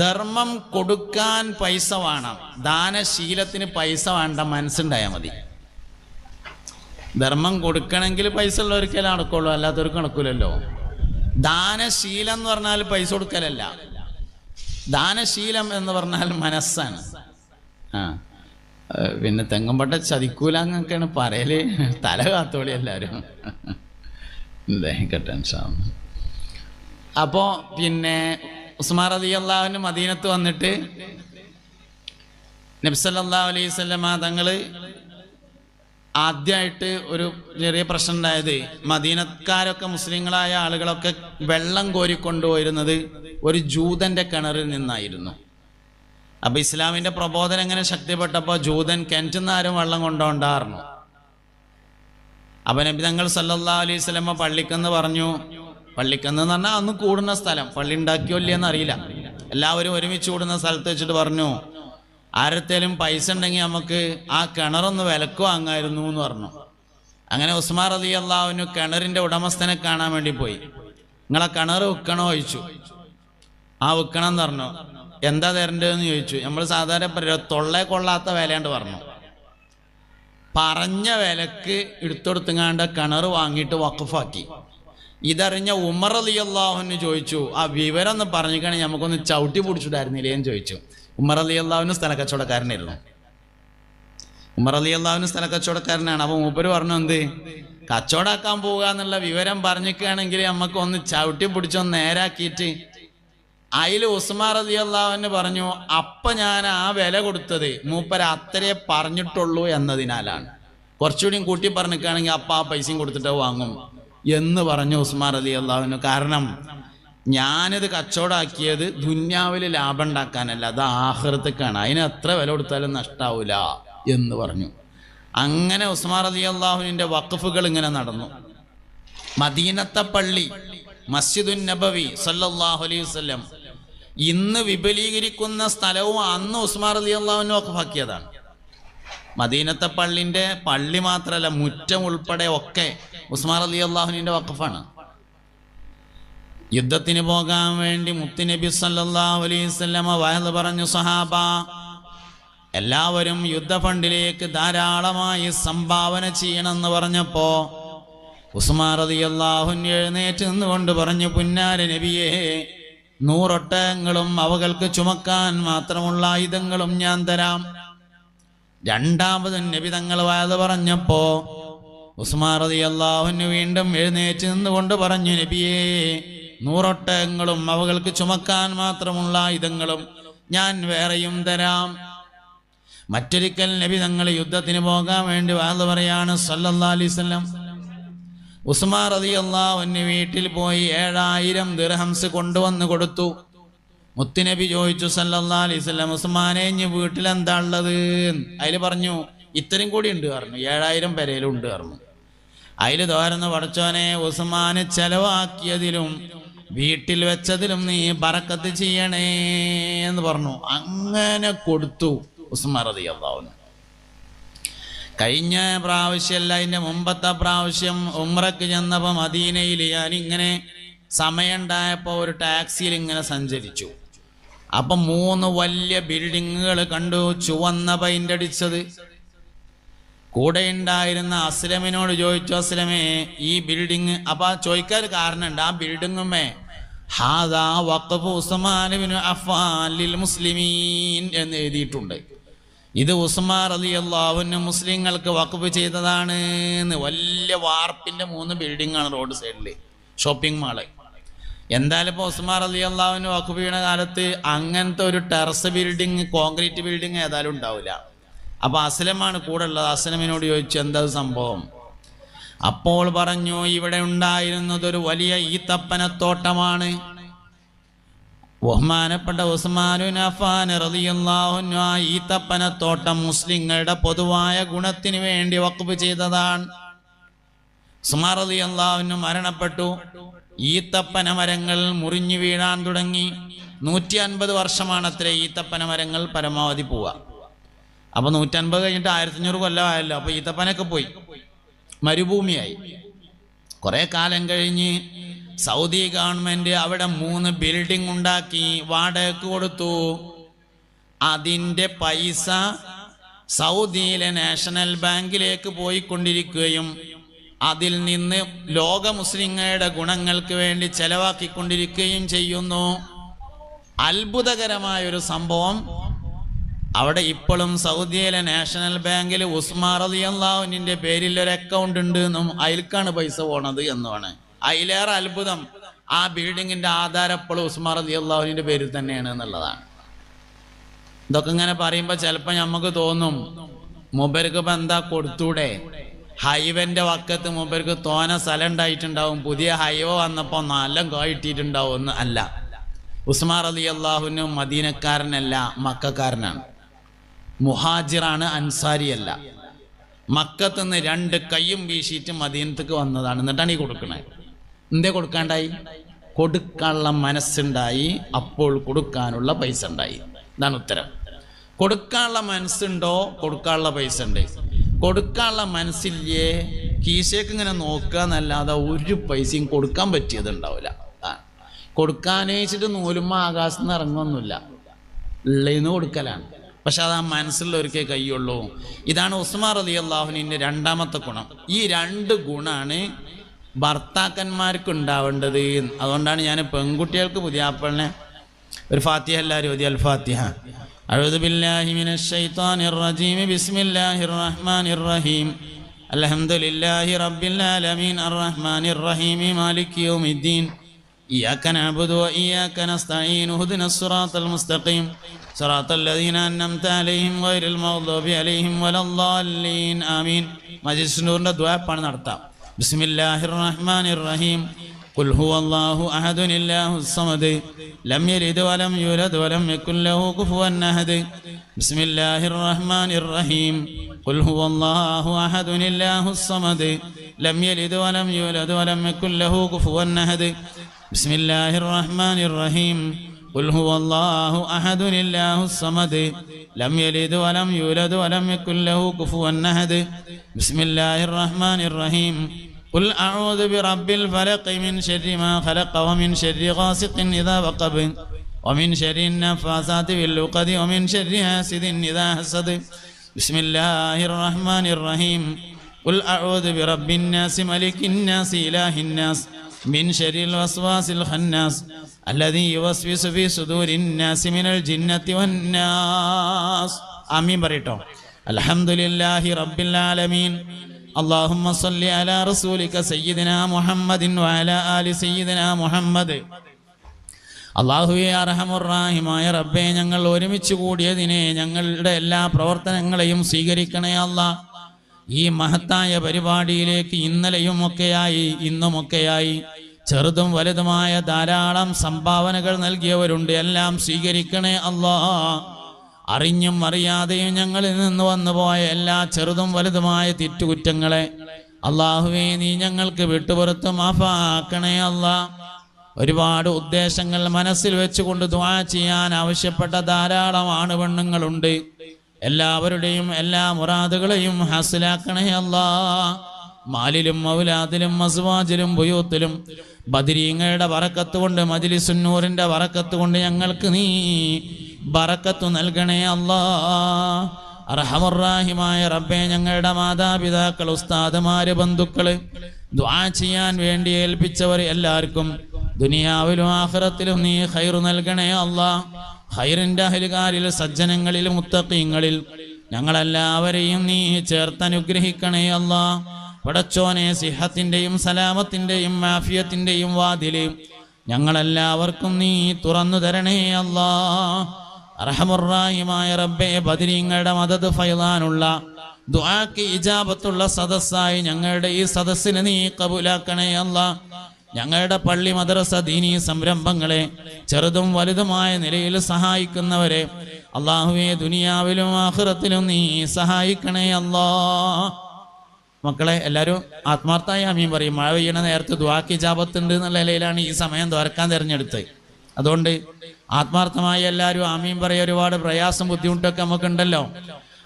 ധർമ്മം കൊടുക്കാൻ പൈസ വേണം, ദാനശീലത്തിന് പൈസ വേണ്ട, മനസ്സുണ്ടായാൽ മതി. ധർമ്മം കൊടുക്കണമെങ്കിൽ പൈസ ഉള്ളവർക്കേ നടക്കുള്ളൂ, അല്ലാത്തവർക്ക് നടക്കൂലല്ലോ. ദാനശീലം എന്ന് പറഞ്ഞാൽ പൈസ കൊടുക്കലല്ല, ദാനശീലം എന്ന് പറഞ്ഞാൽ മനസ്സാണ്. പിന്നെ തെങ്ങമ്പട്ട ചതിക്കൂല എന്നൊക്കെയാണ് പറയല്. തല കാത്തോളി എല്ലാവരും. അപ്പോൾ പിന്നെ ഉസ്മാൻ റളിയല്ലാഹു മദീനത്ത് വന്നിട്ട് നബി സല്ലല്ലാഹു അലൈഹി വസല്ലമ തങ്ങൾ ആദ്യമായിട്ട് ഒരു ചെറിയ പ്രശ്നം ഉണ്ടായത്, മദീനക്കാരൊക്കെ മുസ്ലിങ്ങളായ ആളുകളൊക്കെ വെള്ളം കോരിക്കൊണ്ടുപോയിരുന്നത് ഒരു ജൂതന്റെ കിണറിൽ നിന്നായിരുന്നു. അപ്പൊ ഇസ്ലാമിന്റെ പ്രബോധനം എങ്ങനെ ശക്തിപ്പെട്ടപ്പോൾ ജൂതൻ കിണറ്റിന്ന് ആരും വെള്ളം കൊണ്ടുപോണ്ടായിരുന്നു. അപ്പൊ നബി തങ്ങൾ സല്ലല്ലാഹു അലൈഹി വസല്ലമ പള്ളിക്കെന്ന് പറഞ്ഞു. പള്ളിക്കെന്ന് പറഞ്ഞാൽ അന്ന് കൂടുന്ന സ്ഥലം, പള്ളി ഉണ്ടാക്കിയോ ഇല്ലയെന്ന് അറിയില്ല, എല്ലാവരും ഒരുമിച്ച് കൂടുന്ന സ്ഥലത്ത് വെച്ചിട്ട് പറഞ്ഞു, ആരത്തേലും പൈസ ഉണ്ടെങ്കിൽ നമുക്ക് ആ കിണറൊന്ന് വിലക്ക് വാങ്ങായിരുന്നു എന്ന് പറഞ്ഞു. അങ്ങനെ ഉസ്മാൻ റളിയല്ലാഹു കിണറിന്റെ ഉടമസ്ഥനെ കാണാൻ വേണ്ടി പോയി. നിങ്ങളെ കിണർ വിൽക്കണോ ചോദിച്ചു. ആ വിൽക്കണം എന്ന് പറഞ്ഞു. എന്താ തരേണ്ടതെന്ന് ചോദിച്ചു. നമ്മൾ സാധാരണ തൊള്ളേ കൊള്ളാത്ത വിലയാണ്ട് പറഞ്ഞു. പറഞ്ഞ വിലക്ക് എടുത്തെടുത്തുങ്ങാണ്ട് കിണർ വാങ്ങിയിട്ട് വഖഫാക്കി. ഇതറിഞ്ഞ ഉമർ റളിയല്ലാഹു ചോദിച്ചു, ആ വിവരം ഒന്ന് പറഞ്ഞിട്ടാണെങ്കിൽ നമുക്കൊന്ന് ചവിട്ടി പിടിച്ചിട്ടായിരുന്നില്ലേ എന്ന് ചോദിച്ചു. ഉമർ റളിയല്ലാഹു സ്ഥലക്കച്ചവടക്കാരനായിരുന്നു. ഉമർ റളിയല്ലാഹു സ്ഥലക്കച്ചവടക്കാരനാണ്. അപ്പൊ മൂപ്പര് പറഞ്ഞു, എന്ത് കച്ചവടാക്കാൻ പോവുക എന്നുള്ള വിവരം പറഞ്ഞിക്കുകയാണെങ്കിൽ നമുക്ക് ഒന്ന് ചവിട്ടി പിടിച്ചൊന്ന് നേരാക്കിയിട്ട്. അതിൽ ഉസ്മാൻ റളിയല്ലാഹു പറഞ്ഞു, അപ്പൊ ഞാൻ ആ വില കൊടുത്തത് മൂപ്പര് അത്രേ പറഞ്ഞിട്ടുള്ളൂ എന്നതിനാലാണ്. കുറച്ചുകൂടിയും കൂട്ടി പറഞ്ഞിക്കുകയാണെങ്കിൽ അപ്പ ആ പൈസയും കൊടുത്തിട്ട് വാങ്ങും എന്ന് പറഞ്ഞു ഉസ്മാൻ റളിയല്ലാഹു. കാരണം ഞാനിത് കച്ചവടാക്കിയത് ദുന്യാവിൽ ലാഭം ഉണ്ടാക്കാനല്ല, അത് ആഖിറത്തേക്കാണ്, അതിന് എത്ര വില കൊടുത്താലും നഷ്ടാവൂല എന്ന് പറഞ്ഞു. അങ്ങനെ ഉസ്മാൻ റളിയല്ലാഹുവിന്റെ വഖഫുകൾ ഇങ്ങനെ നടന്നു. മദീനത്തെ പള്ളി മസ്ജിദുൻ നബവി സല്ലല്ലാഹു അലൈഹി വസല്ലം ഇന്ന് വിപുലീകരിക്കുന്ന സ്ഥലവും അന്ന് ഉസ്മാൻ റളിയല്ലാഹു വഖഫാക്കിയതാണ്. മദീനത്തെ പള്ളി മാത്രമല്ല, മുറ്റം ഉൾപ്പെടെ ഒക്കെ ഉസ്മാൻ റളിയല്ലാഹുവിന്റെ വഖഫാണ്. യുദ്ധത്തിന് പോകാൻ വേണ്ടി മുത്തുനബി സല്ലല്ലാഹു അലൈഹി വസല്ലമ വഅദ് പറഞ്ഞു, സഹാബ എല്ലാവരും യുദ്ധ ഫണ്ടിലേക്ക് ധാരാളമായി സംഭാവന ചെയ്യണമെന്ന് പറഞ്ഞപ്പോ ഉസ്മാൻ റളിയല്ലാഹു എഴുന്നേറ്റ് നിന്നുകൊണ്ട് പറഞ്ഞു, പുന്നാര നബിയേ, 100 ഒട്ടകങ്ങളും അവകൾക്ക് ചുമക്കാൻ മാത്രമുള്ള ആയുധങ്ങളും ഞാൻ തരാം. രണ്ടാമത് നബി തങ്ങൾ വഅദ് പറഞ്ഞപ്പോ ഉസ്മാൻ റളിയല്ലാഹു വീണ്ടും എഴുന്നേറ്റ് നിന്നുകൊണ്ട് പറഞ്ഞു, നബിയേ, 100 ഒട്ടകങ്ങളും അവകൾക്ക് ചുമക്കാൻ മാത്രമുള്ള ആയുധങ്ങളും ഞാൻ വേറെയും തരാം. മറ്റൊരിക്കൽ നബി തങ്ങൾ യുദ്ധത്തിന് പോകാൻ വേണ്ടി വഅദ് പറയാണ് സല്ലല്ലാഹു അലൈഹി വസല്ലം. ഉസ്മാൻ റളിയല്ലാഹു വീട്ടിൽ പോയി 7000 ദിർഹംസ് കൊണ്ടുവന്ന് കൊടുത്തു. മുത്തുനബി ചോദിച്ചു സല്ലല്ലാഹു അലൈഹി വസല്ലം, ഉസ്മാനെ ഇനി വീട്ടിൽ എന്താ ഉള്ളത്? അതിൽ പറഞ്ഞു, ഇത്രയും കൂടി ഉണ്ട് പറഞ്ഞു, 7000 പെരയിലുണ്ട് പറഞ്ഞു. അതിൽ തോരുന്ന പടച്ചോനെ, ഉസ്മാന് ചെലവാക്കിയതിലും വീട്ടിൽ വെച്ചതിലും നീ ബറക്കത്ത് ചെയ്യണേ എന്ന് പറഞ്ഞു. അങ്ങനെ കൊടുത്തു ഉസ്മാൻ റളിയല്ലാഹു. കഴിഞ്ഞ പ്രാവശ്യമല്ല, അതിൻ്റെ മുമ്പത്തെ പ്രാവശ്യം ഉംറക്ക് ചെന്നപ്പോൾ മദീനയിൽ ഞാനിങ്ങനെ സമയമുണ്ടായപ്പോൾ ഒരു ടാക്സിയിൽ ഇങ്ങനെ സഞ്ചരിച്ചു. അപ്പം 3 വലിയ ബിൽഡിങ്ങുകൾ കണ്ടു, ചുവന്ന പെയിന്റ് അടിച്ചത്. കൂടെ ഉണ്ടായിരുന്ന അസ്ലമിനോട് ചോദിച്ചു, അസ്ലമേ ഈ ബിൽഡിങ്, അപ്പൊ ചോദിക്കാൻ കാരണമുണ്ട്, ആ ബിൽഡിങ്ങുമേ ഹാദാ വഖഫ് ഉസ്മാൻ ഇബ്നു അഫ്ഫാൻ ലിൽ മുസ്ലിമീൻ എന്ന് എഴുതിയിട്ടുണ്ട്. ഇത് ഉസ്മാൻ റളിയല്ലാഹു അൻഹു മുസ്ലിങ്ങൾക്ക് വഖഫ് ചെയ്തതാണ് എന്ന്. വലിയ വാർപ്പിന്റെ 3 ബിൽഡിംഗ് ആണ് റോഡ് സൈഡിൽ, ഷോപ്പിംഗ് മാള്. എന്തായാലും ഇപ്പോൾ ഉസ്മാൻ റളിയല്ലാഹു അൻഹു വഖഫ് ചെയ്യുന്ന കാലത്ത് അങ്ങനത്തെ ഒരു ടെറസ് ബിൽഡിങ്, കോൺക്രീറ്റ് ബിൽഡിങ് ഏതായാലും ഉണ്ടാവില്ല. അപ്പൊ അസ്ലമാണ് കൂടെ ഉള്ളത്. അസ്ലമിനോട് ചോദിച്ചു, എന്താ സംഭവം? അപ്പോൾ പറഞ്ഞു, ഇവിടെ ഉണ്ടായിരുന്നത് ഒരു വലിയ ഈത്തപ്പനത്തോട്ടമാണ്. ബഹുമാനപ്പെട്ട ഉസ്മാൻ ഇബ്നു അഫ്ഫാൻ റളിയല്ലാഹു അൻഹു ആ ഈത്തപ്പനത്തോട്ടം മുസ്ലിങ്ങളുടെ പൊതുവായ ഗുണത്തിന് വേണ്ടി വഖഫ് ചെയ്തതാണ്. ഉസ്മാൻ റളിയല്ലാഹു അൻഹു മരണപ്പെട്ടു. ഈത്തപ്പന മരങ്ങൾ മുറിഞ്ഞു വീഴാൻ തുടങ്ങി. 150 വർഷമാണ് അത്ര ഈത്തപ്പന മരങ്ങൾ പരമാവധി പോവുക. അപ്പൊ 150 കഴിഞ്ഞിട്ട് 1500 കൊല്ലമായല്ലോ. അപ്പൊ ഈത്തപ്പനൊക്കെ പോയി, മരുഭൂമിയായി. കുറെ കാലം കഴിഞ്ഞ് സൗദി ഗവൺമെന്റ് അവിടെ 3 ബിൽഡിംഗ് ഉണ്ടാക്കി, വാടകയ്ക്ക് കൊടുത്തു. അതിൻ്റെ പൈസ സൗദിയിലെ നാഷണൽ ബാങ്കിലേക്ക് പോയിക്കൊണ്ടിരിക്കുകയും അതിൽ നിന്ന് ലോക മുസ്ലിങ്ങളുടെ ഗുണങ്ങൾക്ക് വേണ്ടി ചെലവാക്കിക്കൊണ്ടിരിക്കുകയും ചെയ്യുന്നു. അത്ഭുതകരമായൊരു സംഭവം. അവിടെ ഇപ്പോഴും സൗദിയിലെ നാഷണൽ ബാങ്കിൽ ഉസ്മാൻ റളിയല്ലാഹു അൻഹുവിന്റെ പേരിൽ ഒരു അക്കൗണ്ട് ഉണ്ട് എന്നും അതിൽക്കാണ് പൈസ പോണത് എന്നുമാണ്. അതിലേറെ അത്ഭുതം, ആ ബിൽഡിങ്ങിന്റെ ആധാരം എപ്പോഴും ഉസ്മാൻ റളിയല്ലാഹു അൻഹുവിന്റെ പേരിൽ തന്നെയാണ് എന്നുള്ളതാണ്. ഇതൊക്കെ ഇങ്ങനെ പറയുമ്പോൾ ചിലപ്പോൾ നമുക്ക് തോന്നും, മൂപ്പർക്ക് ഇപ്പം എന്താ കൊടുത്തൂടെ? ഹൈവേന്റെ വക്കത്ത് മൂപ്പർക്ക് തോന സ്ഥലം ഉണ്ടായിട്ടുണ്ടാവും, പുതിയ ഹൈവേ വന്നപ്പോൾ നല്ല കായിട്ടിട്ടുണ്ടാവും എന്ന്. അല്ല, ഉസ്മാൻ റളിയല്ലാഹു അൻഹു മദീനക്കാരനല്ല, മക്കക്കാരനാണ്. മുഹാജിറാണ്, അൻസാരിയല്ല. മക്കത്ത് നിന്ന് 2 കൈയും വീശിയിട്ട് മദീനത്തേക്ക് വന്നതാണ്. എന്നിട്ടാണ് ഈ കൊടുക്കണേ. എന്തേ കൊടുക്കാണ്ടായി? കൊടുക്കാനുള്ള മനസ്സുണ്ടായി, അപ്പോൾ കൊടുക്കാനുള്ള പൈസ ഉണ്ടായി. ഇതാണ് ഉത്തരം. കൊടുക്കാനുള്ള മനസ്സുണ്ടോ, കൊടുക്കാനുള്ള പൈസ ഉണ്ട്. കൊടുക്കാനുള്ള മനസ്സില്ലേ, കീശയ്ക്ക് ഇങ്ങനെ നോക്കുക എന്നല്ലാതെ ഒരു പൈസയും കൊടുക്കാൻ പറ്റിയത് ഉണ്ടാവില്ല. കൊടുക്കാനേച്ചിട്ട് നൂലുമ്പോൾ ആകാശത്ത് നിന്ന് ഇറങ്ങുമൊന്നുമില്ല, ഉള്ളേന്ന് കൊടുക്കലാണ്. പക്ഷെ അത് ആ മനസ്സിലുള്ളവർക്കേ കയ്യുള്ളൂ. ഇതാണ് ഉസ്മാൻ റളിയല്ലാഹു അൻഹുവിന്റെ 2ാമത്തെ ഗുണം. ഈ 2 ഗുണമാണ് ഭർത്താക്കന്മാർക്ക് ഉണ്ടാവേണ്ടത്. അതുകൊണ്ടാണ് ഞാൻ പെൺകുട്ടികൾക്ക് പുതിയാപ്പളിനെ ഒരു ഫാത്തിഹ എല്ലാവരും ഓതി. അൽ ഫാത്തിഹ. അഊദു ബില്ലാഹി മിനശ് ശൈത്വാനിർ റജീം. ബിസ്മില്ലാഹിർ റഹ്മാനിർ റഹീം. അൽഹംദുലില്ലാഹി റബ്ബിൽ ആലമീൻ അർറഹ്മാനിർ റഹീം മാലികി യൗമിദ്ദീൻ. ഇയ്യാക നഅ്ബുദു വ ഇയ്യാക നസ്തഈൻ. ഇഹ്ദിനസ് സിറാത്തൽ മുസ്തഖീം സിറാത്തൽ ലദീന അൻഅംത അലൈഹിം ഗൈറിൽ മഗ്ദൂബി അലൈഹിം വലദ്ദാല്ലീൻ. ആമീൻ. മജ്ലിസ് നൂറിന്റെ ദുആപ്പാണ് നടത്താം. ബിസ്മില്ലാഹിർ റഹ്മാനിർ റഹീം. ഖുൽ ഹുവല്ലാഹു അഹദുൻ അല്ലാഹുസ് സമദ് ലം യലിദ് വലം യൂലദ് വലം യകുൽ ലഹു കുഫുവൻ അഹദ്. ബിസ്മില്ലാഹിർ റഹ്മാനിർ റഹീം. ഖുൽ ഹുവല്ലാഹു അഹദുൻ അല്ലാഹുസ് സമദ് ലം യലിദ് വലം യൂലദ് വലം യകുൽ ലഹു കുഫുവൻ അഹദ്. ബിസ്മില്ലാഹിർ റഹ്മാനിർ റഹീം. ഖുൽ ഹുവല്ലാഹു അഹദുൻ അല്ലാഹുസ് സമദ് ലം യലിദ് വലം യൂലദ് വലം യകുൽ ലഹു കുഫുവൻ അഹദ്. ബിസ്മില്ലാഹിർ റഹ്മാനിർ റഹീം. ഖുൽ അഊദു ബിറബ്ബിൽ ഫലഖ് മിൻ ശർരി മാ ഖലഖ വമിൻ ശർരി ഗാസിഖിൻ ഇദാ വഖബ് വമിൻ ശർരി നഫാസാതി ഫിൽ ഉഖദ് വമിൻ ശർരി ഹാസിദിൻ ഇദാ ഹസദ്. ബിസ്മില്ലാഹിർ റഹ്മാനിർ റഹീം. ഖുൽ അഊദു ബിറബ്ബിൻ നാസ് മലിക്കിൻ നാസ് ഇലാഹിൻ നാസ് മിൻ ശർരിൽ വസ്വാസിൽ ഖന്നാസ് അല്ലദീ യുവസ്വിസു ഫീ സുദൂരിൻ നാസ് മിനൽ ജിന്നത്തി വന്നാസ്. ആമീൻ പറയട്ടോ. അൽഹംദുലില്ലാഹി റബ്ബിൽ ആലമീൻ. اللهم صل على رسولك سيدنا محمد وعلى آل سيدنا محمد. അല്ലാഹുവേ അർഹമുർ റഹീമായ റബ്ബേ, ഞങ്ങൾ ഒരുമിച്ച് കൂടിയതിനെ ഞങ്ങളുടെ എല്ലാ പ്രവർത്തനങ്ങളെയും സ്വീകരിക്കണേ അല്ലാഹ്. ഈ മഹത്തായ പരിപാടിയിലേക്ക് ഇന്നലെയുമൊക്കെയായി ഇന്നുമൊക്കെയായി ചെറുതും വലുതുമായ ധാരാളം സംഭാവനകൾ നൽകിയവരുണ്ട്. എല്ലാം സ്വീകരിക്കണേ അല്ലാഹ്. അറിഞ്ഞും അറിയാതെയും ഞങ്ങളിൽ നിന്ന് വന്നുപോയ എല്ലാ ചെറുതും വലുതുമായ തെറ്റുകുറ്റങ്ങളെ അല്ലാഹുവേ നീ ഞങ്ങൾക്ക് വിട്ടുപുറത്ത് മാഫാക്കണേ അല്ലാഹ്. ഒരുപാട് ഉദ്ദേശങ്ങൾ മനസ്സിൽ വെച്ചുകൊണ്ട് ദുആ ചെയ്യാൻ ആവശ്യപ്പെട്ട ധാരാളം ആണുപെണ്ണുങ്ങളുണ്ട്. എല്ലാവരുടെയും എല്ലാ മുറാദുകളെയും ഹാസിലാക്കണേ അല്ലാ. മാലിലും മൗലാദിലും മസ്വാജിലും ബുയൂത്തിലും ബദരീങ്ങളുടെ ബറക്കത്ത് കൊണ്ട് മജ്ലിസുന്നൂറിന്റെ ബറക്കത്ത് കൊണ്ട് ഞങ്ങൾക്ക് നീ ബറക്കത്ത് നൽകണേ അല്ലാ. അർഹമുർ-റഹീമായ റബ്ബേ, ഞങ്ങളുടെ മാതാപിതാക്കൾ, ഉസ്താദുമാര്, ബന്ധുക്കള്, ദുആ ചെയ്യാൻ വേണ്ടി ഏൽപ്പിച്ചവർ എല്ലാവർക്കും ദുനിയാവിലും ആഖിറത്തിലും നീ ഖൈർ നൽകണേ അല്ലാ. ഖൈറിന്റെ അഹ്ലുകാരിൽ, സജ്ജനങ്ങളിൽ, മുത്തഖീങ്ങളിൽ ഞങ്ങളെല്ലാവരെയും നീ ചേർത്തനുഗ്രഹിക്കണേ അല്ലാ. പടച്ചോനെ, സിഹത്തിന്റെയും സലാമത്തിന്റെയും ആഫിയത്തിന്റെയും വാതില് ഞങ്ങളെല്ലാവർക്കും നീ തുറന്നു തരണേ അല്ലാ. അർഹമുർ-റഹീമായ റബ്ബേ, ബദരീങ്ങളുടെ മദദ് ഫൈളാനുള്ള ദുആക്ക് ഇജാബത്തുള്ള സദസ്സായി ഞങ്ങളുടെ ഈ സദസ്സിനെ നീ കബൂലാക്കണേ അല്ലാ. ഞങ്ങളുടെ പള്ളി, മദ്രസ, ദീനീ സംരംഭങ്ങളെ ചെറുതും വലുതുമായ നിലയിൽ സഹായിക്കുന്നവരെ അല്ലാഹുവേ, ദുനിയാവിലും ആഖിറത്തിലും നീ സഹായിക്കണേ അല്ലാ. മക്കളെ, എല്ലാവരും ആത്മാർത്ഥമായി ആമീൻ പറയും. മഴ പെയ്യണ നേരത്തെ ദുആക്ക് ഇജാബത്തുണ്ട് എന്നുള്ള നിലയിലാണ് ഈ സമയം തുറക്കാൻ തിരഞ്ഞെടുത്തത്. അതുകൊണ്ട് ആത്മാർത്ഥമായി എല്ലാവരും ആമീൻ പറയുക. ഒരുപാട് പ്രയാസം, ബുദ്ധിമുട്ടൊക്കെ നമുക്കുണ്ടല്ലോ.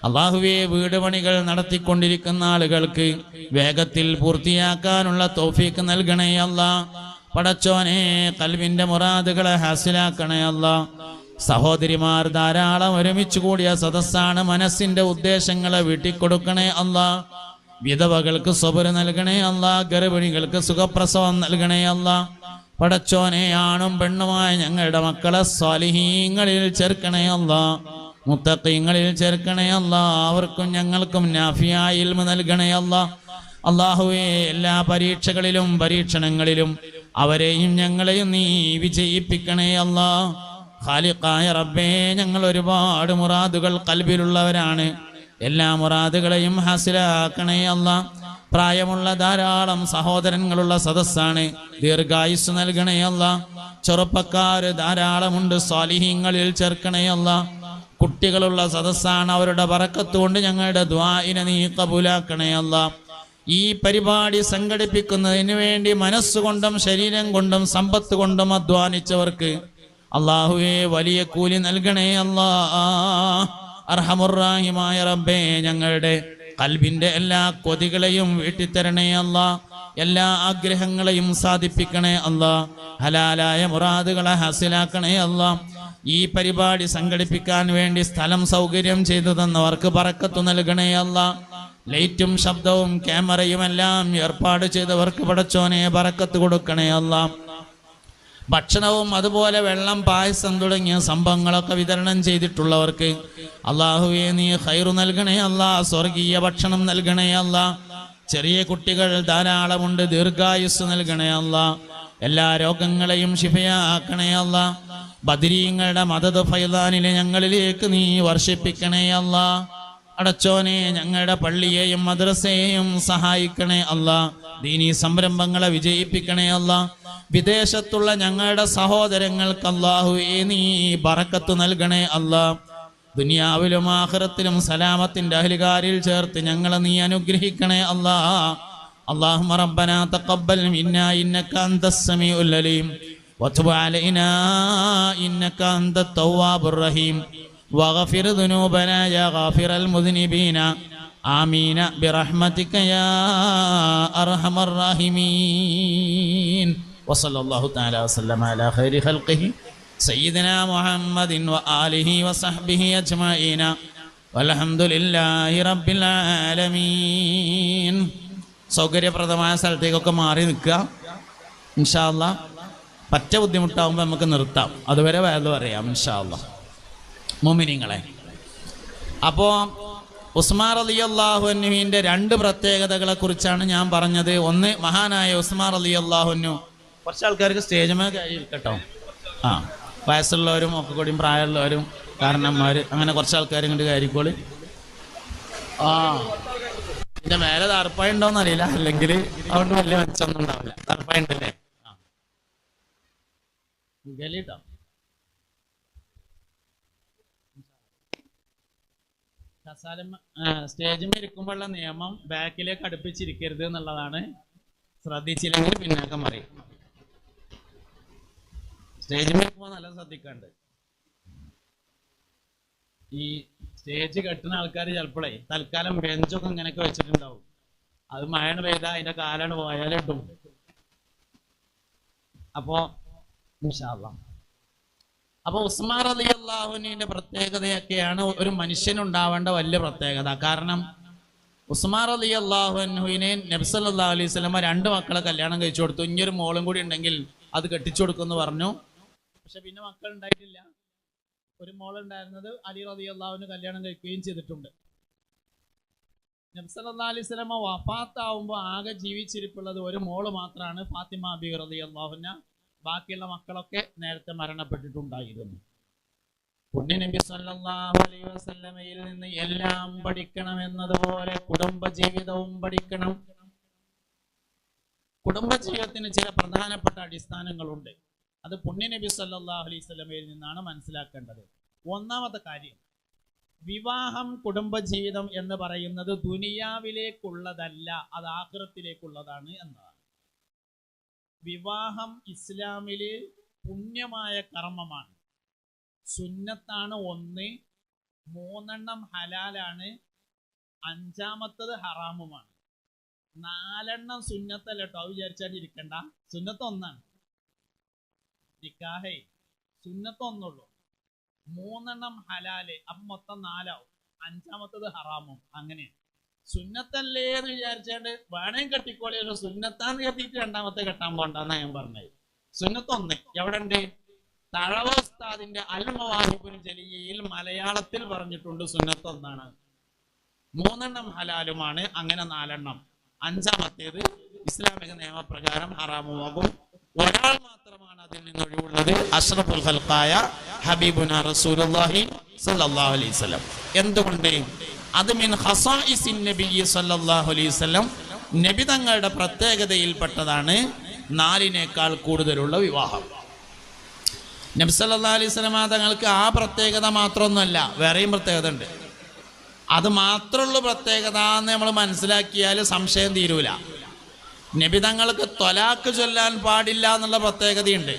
അല്ലാഹുവേ, വീട് പണികൾ നടത്തിക്കൊണ്ടിരിക്കുന്ന ആളുകൾക്ക് വേഗത്തിൽ പൂർത്തിയാക്കാനുള്ള തൗഫീക്ക് നൽകണേ അല്ലാ. പടച്ചോനെ, ഖൽബിന്റെ മുറാദുകളെ ഹാസിലാക്കണേ അല്ലാ. സഹോദരിമാർ ധാരാളം ഒരുമിച്ച് കൂടിയ സദസ്സാണ്. മനസ്സിന്റെ ഉദ്ദേശങ്ങളെ വീട്ടിക്കൊടുക്കണേ അല്ലാ. വിധവകൾക്ക് സബർ നൽകണേ അല്ലാ. ഗർഭിണികൾക്ക് സുഖപ്രസവം നൽകണേ അല്ലാ. പടച്ചോനെ, ആണും പെണ്ണുമായ ഞങ്ങളുടെ മക്കളെ സ്വാലിഹീങ്ങളിൽ ചേർക്കണേ അല്ലാ. മുത്തഖീങ്ങളിൽ ചേർക്കണേ അല്ലാ. അവർക്കും ഞങ്ങൾക്കും നാഫിയായ ഇൽമ നൽകണേ അല്ലാ. അല്ലാഹുവേ, എല്ലാ പരീക്ഷകളിലും പരീക്ഷണങ്ങളിലും അവരെയും ഞങ്ങളെയും നീ വിജയിപ്പിക്കണേ അല്ലാ. ഖാലിഖായ റബ്ബേ, ഞങ്ങൾ ഒരുപാട് മുറാദുകൾ ഖൽബിലുള്ളവരാണ്. എല്ലാ മുറാദുകളെയും ഹാസിലാക്കണേ അല്ലാ. പ്രായമുള്ള ധാരാളം സഹോദരങ്ങളുള്ള സദസ്സാണ്. ദീർഘായുസ് നൽകണേ അല്ലാ. ചെറുപ്പക്കാര് ധാരാളമുണ്ട്, സ്വാലിഹീങ്ങളിൽ ചേർക്കണേ അല്ലാ. കുട്ടികളുള്ള സദസ്സാണ്. അവരുടെ ബറക്കത്ത് കൊണ്ട് ഞങ്ങളുടെ ദുആഇനെ നീ കബൂലാക്കണേ അല്ലാ. ഈ പരിപാടി സംഘടിപ്പിക്കുന്നതിന് വേണ്ടി മനസ്സുകൊണ്ടും ശരീരം കൊണ്ടും സമ്പത്ത് കൊണ്ടും അധ്വാനിച്ചവർക്ക് അല്ലാഹുവേ, വലിയ കൂലി നൽകണേ അല്ലാ. അർഹമുർ-റഹീമായ റബ്ബേ, ഞങ്ങളുടെ ഖൽബിന്റെ എല്ലാ കൊതികളെയും വീട്ടിത്തരണേ അല്ലാ. എല്ലാ ആഗ്രഹങ്ങളെയും സാധിപ്പിക്കണേ അല്ലാ. ഹലാലായ മുറാദുകളെ ഹാസിലാക്കണേ അല്ലാ. ഈ പരിപാടി സംഘടിപ്പിക്കാൻ വേണ്ടി സ്ഥലം സൗകര്യം ചെയ്തു തന്നവർക്ക് ബറക്കത്ത് നൽകണേ അല്ലാ. ലൈറ്റും ശബ്ദവും ക്യാമറയും എല്ലാം ഏർപ്പാട് ചെയ്തവർക്ക് പടച്ചോനെ ബറക്കത്ത് കൊടുക്കണേ അല്ലാ. ഭക്ഷണവും അതുപോലെ വെള്ളം, പായസം തുടങ്ങിയ സംഭവങ്ങളൊക്കെ വിതരണം ചെയ്തിട്ടുള്ളവർക്ക് അല്ലാഹുവേ, നീ ഖൈറു നൽകണേ അല്ലാ. സ്വർഗീയ ഭക്ഷണം നൽകണേ അല്ലാ. ചെറിയ കുട്ടികൾ ധാരാളമുണ്ട്, ദീർഘായുസ് നൽകണേ അല്ലാ. എല്ലാ രോഗങ്ങളെയും ശിഫയാക്കണേ അല്ലാ. ബദരീങ്ങളുടെ മദദ് ഫൈളാനിലെ ഞങ്ങളിലേക്ക് നീ വർഷിപ്പിക്കണേ അല്ലാ. അടച്ചോനെ, ഞങ്ങളുടെ പള്ളിയെയും മദ്രസയെയും സഹായിക്കണേ അല്ലാ. ദീനീ സംരംഭങ്ങളെ വിജയിപ്പിക്കണേ അല്ലാ. വിദേശത്തുള്ള ഞങ്ങളുടെ സഹോദരങ്ങൾക്ക് അല്ലാഹുവേ, നീ ബറക്കത്ത് നൽകണേ അല്ലാ. ദുനിയാവിലും ആഖിറത്തിലും സലാമത്തിന്റെ അഹ്ലുകാരിൽ ചേർത്ത് ഞങ്ങളെ നീ അനുഗ്രഹിക്കണേ അല്ലാ. اللهم ربنا تقبل منا إنك أنت السميع العليم وتب علينا إنك أنت التواب الرحيم واغفر ذنوبنا يا غافر المذنبين آمين برحمتك يا أرحم الراحمين وصلى الله تعالى وسلم على خير خلقه سيدنا محمد وآله وصحبه أجمعين والحمد لله رب العالمين. സൗകര്യപ്രദമായ സ്ഥലത്തേക്കൊക്കെ മാറി നിൽക്കുക. ഇൻഷാ അല്ലാ പറ്റ ബുദ്ധിമുട്ടാകുമ്പോൾ നമുക്ക് നിർത്താം, അതുവരെ വേദം പറയാം ഇൻഷാ അല്ലാ. മുഅ്മിനീങ്ങളെ, അപ്പോൾ ഉസ്മാൻ റളിയല്ലാഹു അൻഹുവിൻ്റെ രണ്ട് പ്രത്യേകതകളെ കുറിച്ചാണ് ഞാൻ പറഞ്ഞത്. ഒന്ന്, മഹാനായ ഉസ്മാൻ റളിയല്ലാഹു അൻഹു. കുറച്ച് ആൾക്കാർക്ക് സ്റ്റേജുമേ കയറിയിരിക്കട്ടോ. വയസ്സുള്ളവരും ഒക്കെ കൂടിയും പ്രായമുള്ളവരും കാരണന്മാർ അങ്ങനെ കുറച്ച് ആൾക്കാർ ഇങ്ങോട്ട് കയറിക്കോളി. ഇതിന്റെ മേലെ ദർപ്പായ ഉണ്ടോന്ന് അറിയില്ല, അല്ലെങ്കിൽ അതുകൊണ്ട് വലിയ മെച്ചൊന്നും ഉണ്ടാവില്ല. ദർപ്പായ ഉണ്ടല്ലേ? കേട്ടോ. സ്റ്റേജിൽ ഇരിക്കുമ്പോഴുള്ള നിയമം ബാക്കിലേക്ക് അടുപ്പിച്ചിരിക്കരുത് എന്നുള്ളതാണ്. ശ്രദ്ധിച്ചില്ലെങ്കിൽ പിന്നാക്കം പറയും. സ്റ്റേജിൽ ഇരിക്കുമ്പോൾ നല്ല ശ്രദ്ധിക്കാണ്ട്. ഈ സ്റ്റേജ് കെട്ടുന്ന ആൾക്കാർ ചിലപ്പോഴേ തൽക്കാലം ബെഞ്ചൊക്കെ ഇങ്ങനെയൊക്കെ വെച്ചിട്ടുണ്ടാവും. അത് മഴ പെയ്താൽ അതിന്റെ കാലാണ് പോയാലും ഇട്ടും. അപ്പോ ഇൻഷാ അല്ലാഹ് അപ്പൊ ഉസ്മാൻ റളിയല്ലാഹു അൻഹുവിന്റെ പ്രത്യേകതയൊക്കെയാണ് ഒരു മനുഷ്യനുണ്ടാവേണ്ട വലിയ പ്രത്യേകത. കാരണം ഉസ്മാൻ റളിയല്ലാഹു അൻഹുവിനെ നബി സല്ലല്ലാഹു അലൈഹി വസല്ലം 2 മക്കളെ കല്യാണം കഴിച്ചു കൊടുത്തു. ഇനിയൊരു മോളും കൂടി ഉണ്ടെങ്കിൽ അത് കെട്ടിച്ചു കൊടുക്കുമെന്ന് പറഞ്ഞു. പക്ഷെ പിന്നെ മക്കൾ ഉണ്ടായിട്ടില്ല. ഒരു മോളുണ്ടായിരുന്നത് അലി റളിയല്ലാഹു അൻഹു കല്യാണം കഴിക്കുകയും ചെയ്തിട്ടുണ്ട്. നബി സല്ലല്ലാഹു അലൈഹി വസല്ലം വഫാത്താവുമ്പോൾ ആകെ ജീവിച്ചിരിപ്പുള്ളത് ഒരു മോള് മാത്രമാണ്, ഫാത്തിമ ബീവി റളിയല്ലാഹു അൻഹ. ബാക്കിയുള്ള മക്കളൊക്കെ നേരത്തെ മരണപ്പെട്ടിട്ടുണ്ടായിരുന്നു. പുണ്യ നബി സല്ലല്ലാഹു അലൈഹി വസല്ലമയിൽ നിന്ന് എല്ലാം പഠിക്കണം എന്നതുപോലെ കുടുംബജീവിതവും പഠിക്കണം. കുടുംബജീവിതത്തിന് ചില പ്രധാനപ്പെട്ട അടിസ്ഥാനങ്ങളുണ്ട്. അത് പുണ്യ നബി സല്ലല്ലാഹു അലൈഹി വസല്ലമയിൽ നിന്നാണ് മനസ്സിലാക്കേണ്ടത്. ഒന്നാമത്തെ കാര്യം, വിവാഹം കുടുംബജീവിതം എന്ന് പറയുന്നത് ദുനിയാവിലേക്കുള്ളതല്ല, അത് ആഖിറത്തിലേക്കുള്ളതാണ് എന്നതാണ്. വിവാഹം ഇസ്ലാമില് പുണ്യമായ കർമ്മമാണ്. സുന്നത്താണ് 1, 3 ഹലാലാണ്, 5 ഹറാമുമാണ്. 4 സുന്നത്തല്ല കേട്ടോ, അത് വിചാരിച്ചാൽ ഇരിക്കണ്ട. സുന്നത്ത് 1 നിക്കാഹേ, സുന്നത്ത് 1 3 ഹലാല്, അപ്പൊ മൊത്തം 4 ആവും. 5 ഹറാമും. അങ്ങനെ സുന്നത്തല്ലേ എന്ന് വിചാരിച്ചാണ്ട് വേണേം കെട്ടിക്കോളി, സുന്നത്താന്ന് കെട്ടിയിട്ട് 2 കെട്ടാൻ പോണ്ടെന്നാ ഞാൻ പറഞ്ഞത്. സുന്നത്ത് 1 എവിടെ ഉണ്ട്? തഴവ ഉസ്താദിന്റെ അൽ മവാഹിബുൽ ജലിയയിൽ മലയാളത്തിൽ പറഞ്ഞിട്ടുണ്ട് സുന്നത്ത് 1 3 ഹലാലുമാണ്. അങ്ങനെ 4 5 ഇസ്ലാമിക നിയമപ്രകാരം ഹറാമുമാകും. ഒരാൾ മാത്രമാണ് അതിൽ നിന്ന് ഒഴിവുള്ളത്, അഷ്റഫുൽ ഖൽഖായ ഹബീബുനാ റസൂലുള്ളാഹി സ്വല്ലല്ലാഹു അലൈഹി വസല്ലം. എന്തുകൊണ്ട്? അത് മിൻ ഖസായിസിൻ നബി സ്വല്ലല്ലാഹു അലൈഹി വസല്ലം, നബി തങ്ങളുടെ പ്രത്യേകതയിൽപ്പെട്ടതാണ് 4 കൂടുതലുള്ള വിവാഹം. നബി സല്ലല്ലാഹു അലൈഹി വസല്ലം തങ്ങൾക്ക് ആ പ്രത്യേകത മാത്രമൊന്നുമല്ല, വേറെയും പ്രത്യേകത ഉണ്ട്. അത് മാത്രമുള്ള പ്രത്യേകത എന്ന് നമ്മൾ മനസ്സിലാക്കിയാൽ സംശയം തീരൂല. നബി തങ്ങൾക്ക് ത്വലാഖ് ചൊല്ലാൻ പാടില്ല എന്നുള്ള പ്രത്യേകതയുണ്ട്.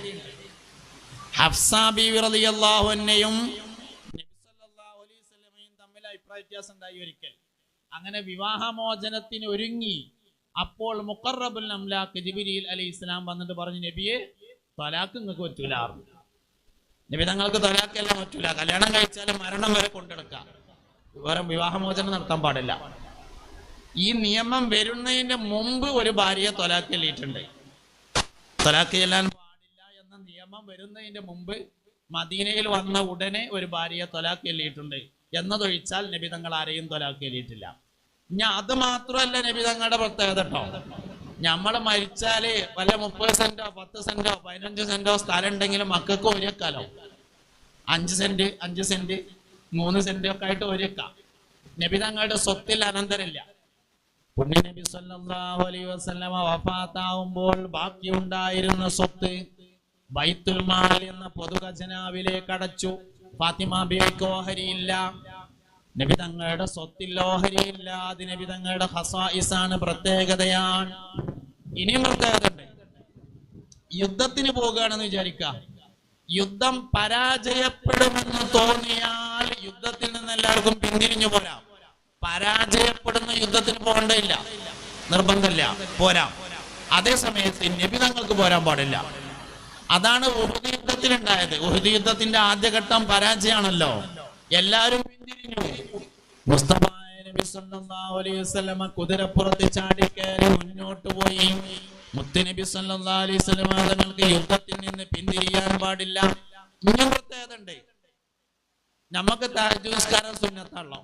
ഹഫ്സ ബീവി റളിയല്ലാഹു അൻഹയും നബി സല്ലല്ലാഹു അലൈഹി വസല്ലമയും തമ്മിൽ അഭിപ്രായ വ്യത്യാസം ഉണ്ടായി ഒരിക്കൽ. അങ്ങനെ വിവാഹമോചനത്തിന് ഒരുങ്ങി. അപ്പോൾ മുഖറബുൽ അംലാഖ് ജിബ്രീൽ അലൈഹിസ്സലാം വന്നിട്ട് പറഞ്ഞു, നബിയെ ത്വലാഖ് നിങ്ങൾക്ക് പറ്റൂല. നബി തങ്ങൾക്ക് ത്വലാഖ് എല്ലാം പറ്റൂല, കല്യാണം കഴിച്ചാൽ മരണം വരെ കൊണ്ടെടുക്കാം, വേറെ വിവാഹമോചനം നടത്താൻ പാടില്ല. ഈ നിയമം വരുന്നതിന്റെ മുമ്പ് ഒരു ഭാര്യയെ ത്വലാഖ് ചൊല്ലിയിട്ടുണ്ട്. ത്വലാഖ് ചെല്ലാൻ പാടില്ല എന്ന നിയമം വരുന്നതിന്റെ മുമ്പ് മദീനയിൽ വന്ന ഉടനെ ഒരു ഭാര്യയെ ത്വലാഖ് ചൊല്ലിയിട്ടുണ്ട്. എന്നതൊഴിച്ചാൽ നബി തങ്ങൾ ആരെയും ത്വലാഖ് ചൊല്ലിയിട്ടില്ല. ഞാൻ അത് മാത്രമല്ല നബി തങ്ങളുടെ പ്രത്യേകത കേട്ടോ. നമ്മൾ മരിച്ചാല് വല്ല 30 സെന്റോ 10 സെന്റോ 15 സെന്റോ സ്ഥലം ഉണ്ടെങ്കിലും മക്കൾക്ക് ഒരുക്കാലോ. 5 സെന്റ് 5 സെന്റ് 3 സെന്റ് ഒക്കെ ആയിട്ട് ഒരുക്കാം. നബി തങ്ങളുടെ സ്വത്തിൽ അനന്തരമില്ല. പുണ്യ നബി സല്ലല്ലാഹു അലൈഹി വസല്ലമ വഫാത്താവുമ്പോൾ ബാക്കിയുണ്ടായിരുന്ന സ്വത്ത് ബൈത്തുൽ മാൽ എന്ന പൊതു ഖജനാവിലേക്ക് അടച്ചു. ഫാത്തിമ ബീവിക്ക് ഓഹരിയില്ല. നബി തങ്ങളുടെ സ്വത്തിൽ ഓഹരിയില്ല. അത് നബി തങ്ങളുടെ ഖസായിസാണ്, പ്രത്യേകതയാണ്. ഇനിയും പ്രത്യേകതയുണ്ട്. യുദ്ധത്തിന് പോകുകയാണെന്ന് വിചാരിക്കുക. യുദ്ധം പരാജയപ്പെടുമെന്ന് തോന്നിയാൽ യുദ്ധത്തിൽ നിന്ന് എല്ലാവർക്കും പിന്തിരിഞ്ഞു പോരാം. പരാജയപ്പെടുന്ന യുദ്ധത്തിന് പോകേണ്ടതില്ല, നിർബന്ധമില്ല, പോരാം. അതേ സമയത്ത് നബി തങ്ങൾക്ക് പോരാൻ പാടില്ല. അതാണ് ഉഹുദ് യുദ്ധത്തിലുണ്ടായത്. ഉഹുദ് യുദ്ധത്തിന്റെ ആദ്യഘട്ടം പരാജയമാണല്ലോ. എല്ലാവരും പിന്തിരിഞ്ഞു. മുസ്തഫ നബി സല്ലല്ലാഹു അലൈഹി വസല്ലമ കുതിരപ്പുറത്ത് ചാടിക്കയറി മുന്നോട്ട് പോയി. മുത്തുനബി സല്ലല്ലാഹു അലൈഹി വസല്ലമ തങ്ങൾക്ക് യുദ്ധത്തിൽ നിന്ന് പിന്തിരിയാൻ പാടില്ല. ഇനിയും പ്രത്യേകത ഉണ്ട്. നമുക്ക് തഹജ്ജുദ് നിസ്കാരം സുന്നത്താണല്ലോ.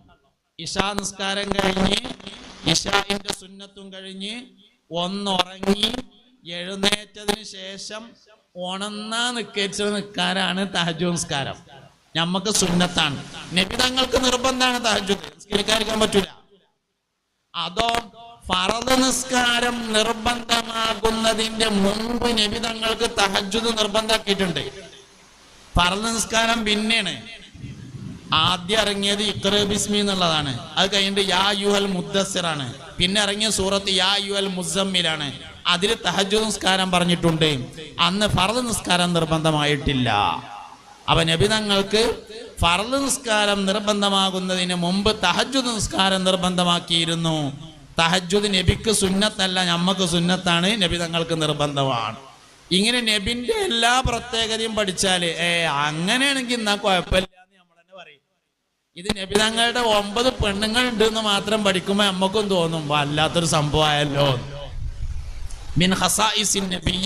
ഇശാ നിസ്കാരം കഴിഞ്ഞ് ഇശാഇന്റെ സുന്നത്തും കഴിഞ്ഞ് ഒന്നുറങ്ങി എഴുന്നേറ്റതിന് ശേഷം ഉണന്നാ നിസ്കാരാണ് തഹജ്ജുദ് നിസ്കാരം. നമുക്ക് സുന്നത്താണ്. നബി തങ്ങൾക്ക് നിർബന്ധമാണ് തഹജ്ജുദ് നിസ്കരിക്കാൻ പറ്റൂല. അതോ ഫറദ് നിസ്കാരം നിർബന്ധമാകുന്നതിന്റെ മുമ്പ് നബി തങ്ങൾക്ക് തഹജ്ജുദ് നിർബന്ധമാക്കിയിട്ടുണ്ട്. ഫറദ് നിസ്കാരം പിന്നെയാണ്. ആദ്യം ഇറങ്ങിയത് ഇഖ്റ ബിസ്മി എന്നുള്ളതാണ്. അത് കഴിഞ്ഞിട്ട് യാ അയ്യുഹൽ മുദ്ദസ്സിറാണ്. പിന്നെ ഇറങ്ങിയ സൂറത്ത് യാ അയ്യുഹൽ മുസമ്മിലാണ്. അതിൽ തഹജ്ജുദ് നിസ്കാരം പറഞ്ഞിട്ടുണ്ട്. അന്ന് ഫർദ് നിസ്കാരം നിർബന്ധമായിട്ടില്ല. അപ്പൊ നബി തങ്ങൾക്ക് ഫർള് നിസ്കാരം നിർബന്ധമാകുന്നതിന് മുമ്പ് തഹജ്ജുദ് നിസ്കാരം നിർബന്ധമാക്കിയിരുന്നു. തഹജ്ജുദ് നബിക്ക് സുന്നത്തല്ല, നമ്മക്ക് സുന്നത്താണ്, നബി തങ്ങൾക്ക് നിർബന്ധമാണ്. ഇങ്ങനെ നബിന്റെ എല്ലാ പ്രത്യേകതയും പഠിച്ചാല് അങ്ങനെയാണെങ്കിൽ എന്നാ കുഴപ്പമില്ല എന്ന് നമ്മൾ തന്നെ പറയും. ഇത് നബി തങ്ങളുടെ 9 പെണ്ണുങ്ങൾ ഉണ്ട് എന്ന് മാത്രം പഠിക്കുമ്പോ നമ്മക്കും തോന്നും വല്ലാത്തൊരു സംഭവമായല്ലോ. മിൻ ഖസായിസിൻ നബി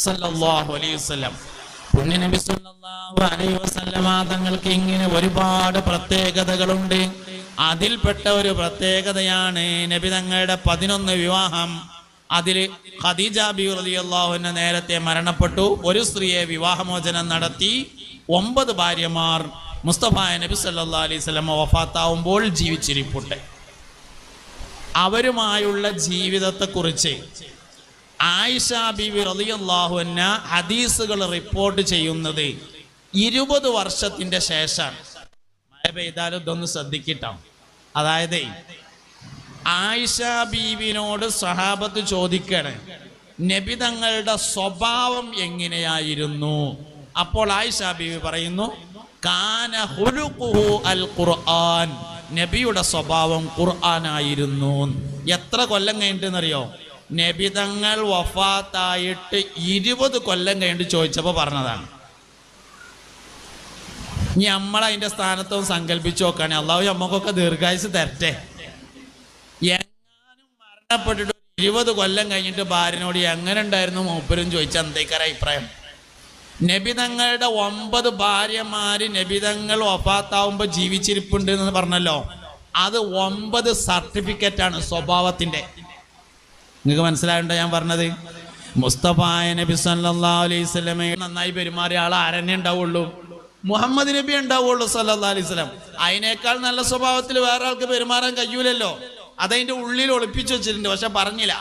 സല്ലല്ലാഹു അലൈഹി വസല്ലം, പുണ്യ നബി സല്ലല്ലാഹു അലൈഹി വസല്ലമ തങ്ങൾക്ക് ഇങ്ങനെ ഒരുപാട് പ്രത്യേകതകളുണ്ട്. അതിൽപ്പെട്ട ഒരു പ്രത്യേകതയാണ് നബി തങ്ങളുടെ 11 വിവാഹം. അതിൽ ഖദീജ ബിവി റളിയല്ലാഹു അൻഹ നേരത്തെ മരണപ്പെട്ടു. ഒരു സ്ത്രീയെ വിവാഹമോചനം നടത്തി. 9 ഭാര്യമാർ മുസ്തഫ നബി സല്ലല്ലാഹു അലൈഹി വസല്ലം വഫാത്താവുമ്പോൾ ജീവിച്ചിരിപ്പുണ്ട്. അവരുമായുള്ള ജീവിതത്തെക്കുറിച്ച് ആയിഷ ബിവി റളിയല്ലാഹു അൻഹ ഹദീസുകൾ റിപ്പോർട്ട് ചെയ്യുന്നത് 20 വർഷത്തിന്റെ ശേഷമാണ്. മഴ പെയ്താലും ഇതൊന്ന് ശ്രദ്ധിക്കട്ടോ. അതായത് ആയിഷ ബീവിനോട് സഹാബത്ത് ചോദിക്കാണ്, നബി തങ്ങളുടെ സ്വഭാവം എങ്ങനെയായിരുന്നു? അപ്പോൾ ആയിഷ ബീവി പറയുന്നു, കാന ഖുലുഖുഹു അൽ ഖുർആൻ, നബിയുടെ സ്വഭാവം ഖുർആനായിരുന്നു. എത്ര കൊല്ലം കഴിഞ്ഞിട്ടെന്നറിയോ? നബി തങ്ങൾ വഫാത്തായിട്ട് 20 കൊല്ലം കഴിഞ്ഞിട്ട് ചോദിച്ചപ്പോൾ പറഞ്ഞതാണ്. ഇനി നമ്മളതിൻ്റെ സ്ഥാനത്തും സങ്കല്പിച്ചു നോക്കുകയാണെങ്കിൽ അള്ളാഹു നമ്മക്കൊക്കെ ദീർഘായുസ് തരട്ടെ. എങ്ങാനും മരണപ്പെട്ടിട്ട് 20 കൊല്ലം കഴിഞ്ഞിട്ട് ഭാര്യനോട് എങ്ങനെ ഉണ്ടായിരുന്നു മൂപ്പരും ചോദിച്ചാൽ എന്തേക്കാര അഭിപ്രായം? നബി തങ്ങളുടെ 9 ഭാര്യമാര് നബി തങ്ങൾ വഫാത്താവുമ്പോൾ ജീവിച്ചിരിപ്പുണ്ട് എന്ന് പറഞ്ഞല്ലോ, അത് 9 സർട്ടിഫിക്കറ്റാണ് സ്വഭാവത്തിന്റെ. നിങ്ങൾക്ക് മനസ്സിലായുണ്ടോ ഞാൻ പറഞ്ഞത്? മുസ്തഫ നബി സല്ലല്ലാഹു അലൈഹി വസല്ലമ നന്നായി പെരുമാറിയ ആൾ ആരെന്നെ ഉണ്ടാവുള്ളൂ? മുഹമ്മദ് നബി ഉണ്ടാവുള്ളൂ സല്ലല്ലാഹു അലൈഹി വസല്ലം. അതിനേക്കാൾ നല്ല സ്വഭാവത്തിൽ വേറെ ആൾക്ക് പെരുമാറാൻ കഴിയൂലല്ലോ. അതതിന്റെ ഉള്ളിൽ ഒളിപ്പിച്ചു വെച്ചിട്ടുണ്ട്, പക്ഷെ പറഞ്ഞില്ല.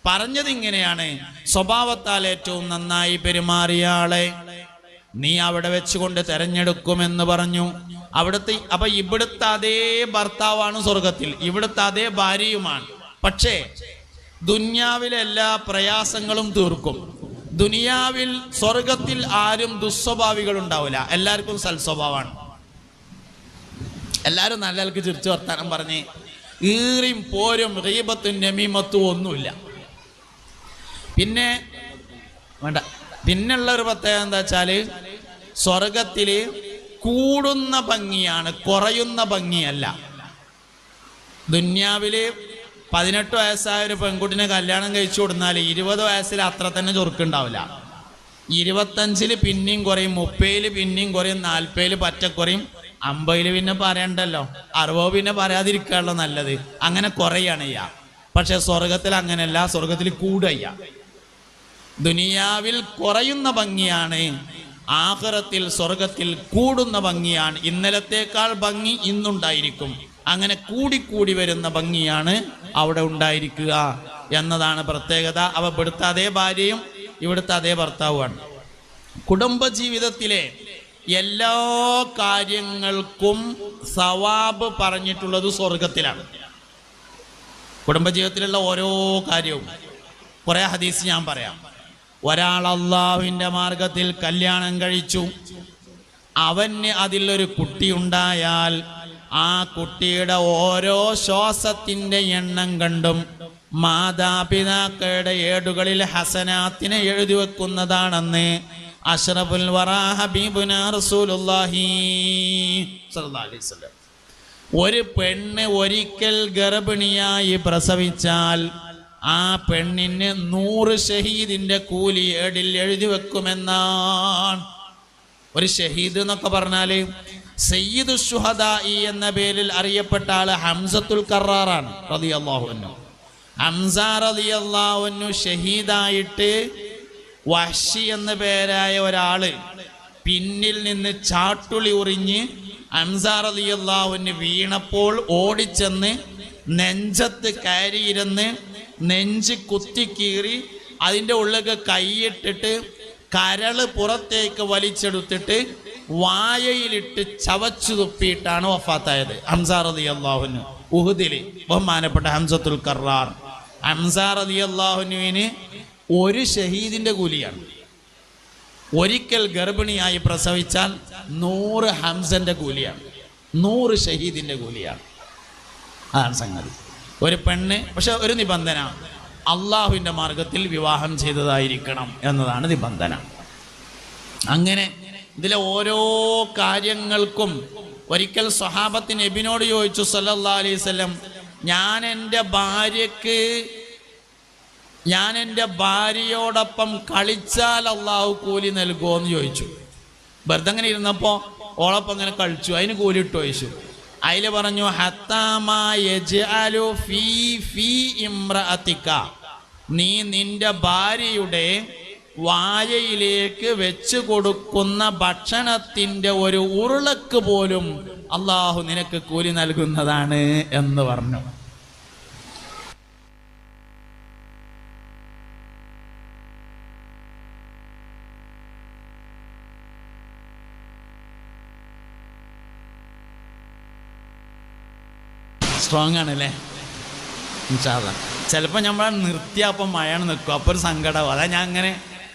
പറഞ്ഞത് ഇങ്ങനെയാണ്, സ്വഭാവത്താൽ ഏറ്റവും നന്നായി പെരുമാറിയ ആളെ നീ അവിടെ വെച്ചുകൊണ്ട് തെരഞ്ഞെടുക്കുമെന്ന് പറഞ്ഞു. അപ്പൊ ഇവിടുത്തെ അതേ ഭർത്താവാണ് സ്വർഗത്തിൽ, ഇവിടുത്തെ അതേ ഭാര്യയുമാണ്. പക്ഷേ ദുന്യാവിലെ എല്ലാ പ്രയാസങ്ങളും തീർക്കും. ദുനിയാവിൽ സ്വർഗത്തിൽ ആരും ദുസ്വഭാവികൾ ഉണ്ടാവില്ല, എല്ലാവർക്കും സൽസ്വഭാവമാണ്. എല്ലാവരും നല്ല ആൾക്ക് ചിരിച്ചു വർത്താനം പറഞ്ഞ് ഈറിയും പോരും ഗീബത്തും നമീമത്തും ഒന്നുമില്ല. പിന്നെയുള്ള ഒരു പ്രത്യേകത എന്താ വെച്ചാല്, സ്വർഗത്തില് കൂടുന്ന ഭംഗിയാണ്, കുറയുന്ന ഭംഗിയല്ല. ദുന്യാവില് 18 വയസ്സായ ഒരു പെൺകുട്ടിനെ കല്യാണം കഴിച്ചു കൊടുത്താൽ 20 വയസ്സിൽ അത്ര തന്നെ ചൊറുക്കുണ്ടാവില്ല. 25 പിന്നെയും കുറയും, 30 പിന്നെയും കുറയും, 40 പറ്റക്കുറയും, 50 പിന്നെ പറയണ്ടല്ലോ, 60 പിന്നെ പറയാതിരിക്കാനുള്ള നല്ലത്. അങ്ങനെ കുറയാണ് ചെയ്യാം. പക്ഷെ സ്വർഗത്തിൽ അങ്ങനെയല്ല, സ്വർഗത്തിൽ കൂടുകയ്യ. ദുനിയാവിൽ കുറയുന്ന ഭംഗിയാണ്, ആഖിറത്തിൽ സ്വർഗത്തിൽ കൂടുന്ന ഭംഗിയാണ്. ഇന്നലത്തേക്കാൾ ഭംഗി ഇന്നുണ്ടായിരിക്കും. അങ്ങനെ കൂടിക്കൂടി വരുന്ന ഭംഗിയാണ് അവിടെ ഉണ്ടായിരിക്കുക എന്നതാണ് പ്രത്യേകത. അവ ഇവിടുത്തെ അതേ ഭാര്യയും ഇവിടുത്തെ അതേ ഭർത്താവുമാണ്. കുടുംബജീവിതത്തിലെ എല്ലാ കാര്യങ്ങൾക്കും സവാബ് പറഞ്ഞിട്ടുള്ളത് സ്വർഗത്തിലാണ്. കുടുംബജീവിതത്തിലുള്ള ഓരോ കാര്യവും കുറെ ഹദീസ് ഞാൻ പറയാം. ഒരാൾ അള്ളാഹുവിൻ്റെ മാർഗത്തിൽ കല്യാണം കഴിച്ചു, അവന് അതിലൊരു കുട്ടി ഉണ്ടായാൽ ആ കുട്ടിയുടെ ഓരോ ശ്വാസത്തിന്റെ എണ്ണം കണ്ടും മാതാപിതാക്കളുടെ ഏടുകളിൽ ഹസനാത്തിനെ എഴുതി വെക്കുന്നതാണെന്ന് അഷ്റഫുൽ വറാ ഹബീബുനാ റസൂലുള്ളാഹി സ്വല്ലല്ലാഹു അലൈഹി വസല്ലം. ഒരു പെണ്ണ് ഒരിക്കൽ ഗർഭിണിയായി പ്രസവിച്ചാൽ ആ പെണ്ണിന് 100 ഷഹീദിന്റെ കൂലി ഏടിൽ എഴുതി വെക്കുമെന്നാണ്. ഒരു ഷഹീദ് എന്നൊക്കെ പറഞ്ഞാല് സയ്യിദു ശുഹദാഇ എന്ന പേരിൽ അറിയപ്പെട്ട ആള് ഹംസത്തുൽ കറാറാണ് റളിയല്ലാഹു അൻഹു. ഹംസ റളിയല്ലാഹു അൻഹു ഷഹീദായിട്ട് വഹ്ശി എന്ന പേരായ ഒരാള് പിന്നിൽ നിന്ന് ചാട്ടുളി ഉറിഞ്ഞ് ഹംസ റളിയല്ലാഹു അൻഹു വീണപ്പോൾ ഓടിച്ചെന്ന് നെഞ്ചത്ത് കയറിയിരുന്ന് നെഞ്ച് കുത്തിക്കീറി അതിൻ്റെ ഉള്ളിലേക്ക് കൈയിട്ടിട്ട് കരള് പുറത്തേക്ക് വലിച്ചെടുത്തിട്ട് വായയിലിട്ട് ചവച്ചു തുപ്പിയിട്ടാണ് വഫാത്തായത് ഹംസ റളിയല്ലാഹു അൻഹു. ഉഹുദില് ബഹുമാനപ്പെട്ട ഹംസത്തുൽ കറാർ. ഹംസ റളിയല്ലാഹു അൻഹുവിന് ഒരു ഷഹീദിന്റെ കൂലിയാണ്. ഒരിക്കൽ ഗർഭിണിയായി പ്രസവിച്ചാൽ 100 ഹംസന്റെ കൂലിയാണ്, 100 ഷഹീദിന്റെ കൂലിയാണ്. അതാണ് സംഗതി. ഒരു പെണ്ണ്, പക്ഷെ ഒരു നിബന്ധന, അള്ളാഹുവിൻ്റെ മാർഗത്തിൽ വിവാഹം ചെയ്തതായിരിക്കണം എന്നതാണ് നിബന്ധന. അങ്ങനെ ഇതിലെ ഓരോ കാര്യങ്ങൾക്കും ഒരിക്കൽ സ്വഹാബത്ത് നബിയോട് ചോദിച്ചു സല്ലല്ലാഹു അലൈഹി വസല്ലം, ഞാൻ എൻ്റെ ഭാര്യയോടൊപ്പം കളിച്ചാൽ അള്ളാഹു കൂലി നൽകുമോ എന്ന് ചോദിച്ചു. വെറുതെ അങ്ങനെ ഇരുന്നപ്പോൾ ഓളൊപ്പം അങ്ങനെ കളിച്ചു, അതിന് കൂലി ഇട്ടു ചോദിച്ചു. അതിൽ പറഞ്ഞു നീ നിന്റെ ഭാര്യയുടെ വായയിലേക്ക് വെച്ച് കൊടുക്കുന്ന ഭക്ഷണത്തിൻ്റെ ഒരു ഉരുളക്ക് പോലും അള്ളാഹു നിനക്ക് കൂലി നൽകുന്നതാണ് എന്ന് പറഞ്ഞു. സ്ട്രോങ് ആണല്ലേ ഇൻഷാല്ലാ. ചിലപ്പോൾ നമ്മൾ നിർത്തിയപ്പം മഴയാണ് നിൽക്കും, അപ്പോൾ ഒരു സങ്കടമാവും. അതാ ഞാൻ അങ്ങനെ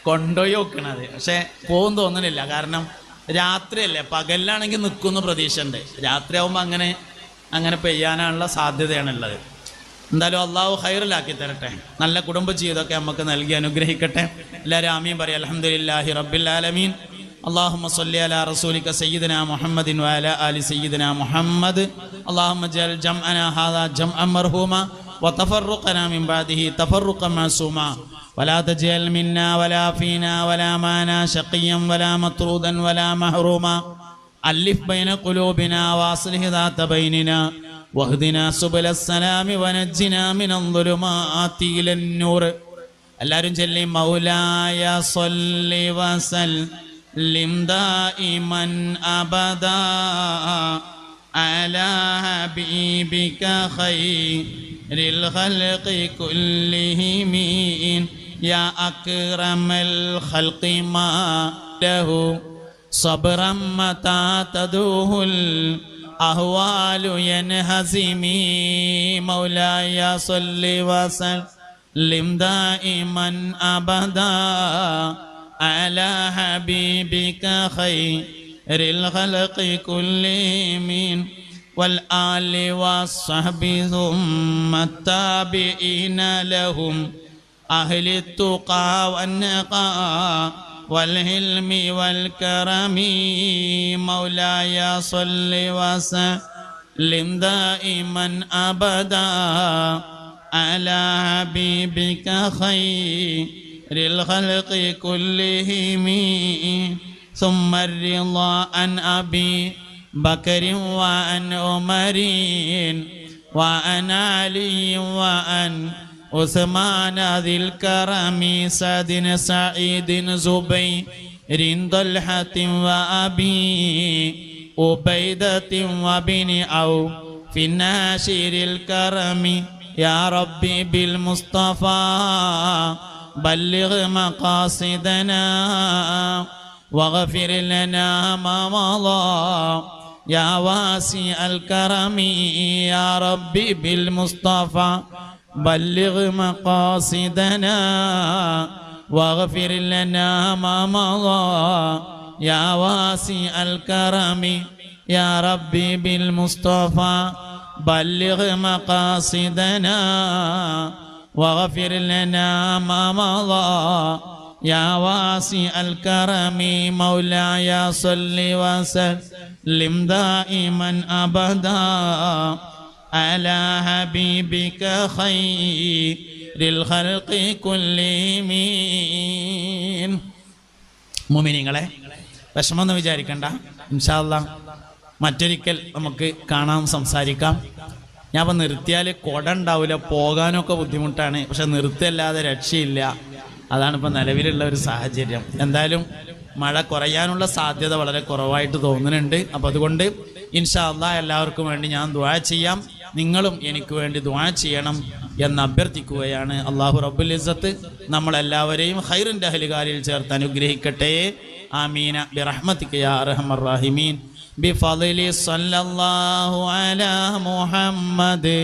കൊണ്ടുപോയി വെക്കണത്. പക്ഷെ പോകും തോന്നണില്ല, കാരണം രാത്രിയല്ലേ. പകലിലാണെങ്കിൽ നിൽക്കുന്ന പ്രതീക്ഷ ഉണ്ട്, രാത്രിയാവുമ്പോൾ അങ്ങനെ പെയ്യാനുള്ള സാധ്യതയാണുള്ളത്. എന്തായാലും അള്ളാഹു ഖൈറിലാക്കി തരട്ടെ, നല്ല കുടുംബജീവിതമൊക്കെ നമുക്ക് നൽകി അനുഗ്രഹിക്കട്ടെ. എല്ലാവരും ആമീൻ പറയാം. അൽഹംദുലില്ലാഹി റബ്ബിൽ ആലമീൻ. اللهم صل على رسولك سيدنا محمد وعلى آل سيدنا محمد. اللهم اجعل جمعنا هذا جمعا مرحوما وتفرقنا من بعده تفرقا معصوما ولا تجعل منا ولا فينا ولا معنا شقيا ولا مطرودا ولا محروما. ألف بين قلوبنا واصلح ذات بيننا واهدنا سبل السلام ونجنا من الظلمات إلى النور. എല്ലാവരും ചൊല്ലി മൗലായ സ്വല്ലി വസല്ലിം ദായിമൻ അബദാ അലാ ഹബീബിക ഖൈറിൽ ഖൽഖി കുല്ലിഹിം യാ അക്രമൽ ഖൽഖി മാ ലഹു സബ്റൻ മതാ തദുഹുൽ അഹ്വാലു യൻഹസിമി. മൗലായ സ്വല്ലി വസല്ലിം ദായിമൻ അബദാ അലാ ഹബീബിക ഖൈറിൽ ഖൽഖി കുല്ലിഹിം വൽ ആലി വസ്സഹബി സുമ്മ താബിഈന ലഹും അഹ്ലി തുഖാ വന്നഖാ വൽ ഹിൽമി വൽ കറമി. മൗലായ സ്വല്ലി വസല്ലിം ദായിമൻ അബദാ അലാ ഹബീബിക ഖൈറിൽ ഖൽഖി കുല്ലിഹിം ثم الرضا عن أبي بكر وعن عمر وعن علي وعن عثمان ذي الكرم سعد سعيد زبير طلحة وأبي عبيدة وابن عوف ناشر الكرم. يا ربي بالمصطفى بلغ مقاصدنا واغفر لنا ما مضى يا واسع الكرم. يا ربي بالمصطفى بلغ مقاصدنا واغفر لنا ما مضى يا واسع الكرم. يا ربي بالمصطفى بلغ مقاصدنا واغفر لنا ما مضى يا واسع الكرم. مولاي صل وسلم دائما أبدا على حبيبك خير الخلق كلهم. മുഅ്മിനീങ്ങളെ, വിഷമമൊന്നും വിചാരിക്കണ്ട. ഇൻഷാ അല്ലാഹ് മറ്റൊരിക്കൽ നമുക്ക് കാണാം, സംസാരിക്കാം. ഞാൻ ഇപ്പം നിർത്തിയാൽ കുട ഉണ്ടാവില്ല, പോകാനൊക്കെ ബുദ്ധിമുട്ടാണ്. പക്ഷെ നിർത്തിയല്ലാതെ രക്ഷയില്ല. അതാണിപ്പോൾ നിലവിലുള്ള ഒരു സാഹചര്യം. എന്തായാലും മഴ കുറയാനുള്ള സാധ്യത വളരെ കുറവായിട്ട് തോന്നുന്നുണ്ട്. അപ്പോൾ അതുകൊണ്ട് ഇൻഷാ അല്ലാഹ് എല്ലാവർക്കും വേണ്ടി ഞാൻ ദുആ ചെയ്യാം, നിങ്ങളും എനിക്ക് വേണ്ടി ദുആ ചെയ്യണം എന്ന് അഭ്യർത്ഥിക്കുകയാണ്. അല്ലാഹു റബ്ബുൽ ഇസ്സത്ത് നമ്മളെല്ലാവരെയും ഖൈറിൻ്റെ അഹ്ലുകാരിൽ ചേർത്ത് അനുഗ്രഹിക്കട്ടെ. ആമീന ബിറഹ്മതിക യാ അർഹമർ റഹീമീൻ. ബിഫളിലി സല്ലല്ലാഹു അലാ മുഹമ്മദ്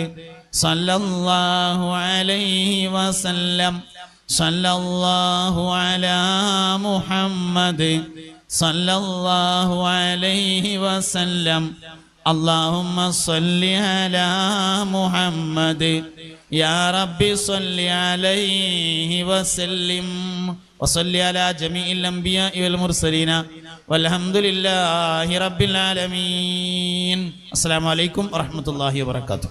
സല്ലല്ലാഹു അലൈഹി വസല്ലം സല്ലല്ലാഹു അലാ മുഹമ്മദ് സല്ലല്ലാഹു അലൈഹി വസല്ലം. അല്ലാഹുമ്മ സ്വല്ലി അലാ മുഹമ്മദ് യാ റബ്ബി സ്വല്ലി അലൈഹി വസല്ലിം വസല്ലി അലാ ജമീഇൽ അംബിയാഇ വൽ മുർസലീന വൽഹംദുലില്ലാഹി റബ്ബിൽ ആലമീൻ. അസ്സലാമു അലൈക്കും വറഹ്മത്തുള്ളാഹി വബറകാതുഹു.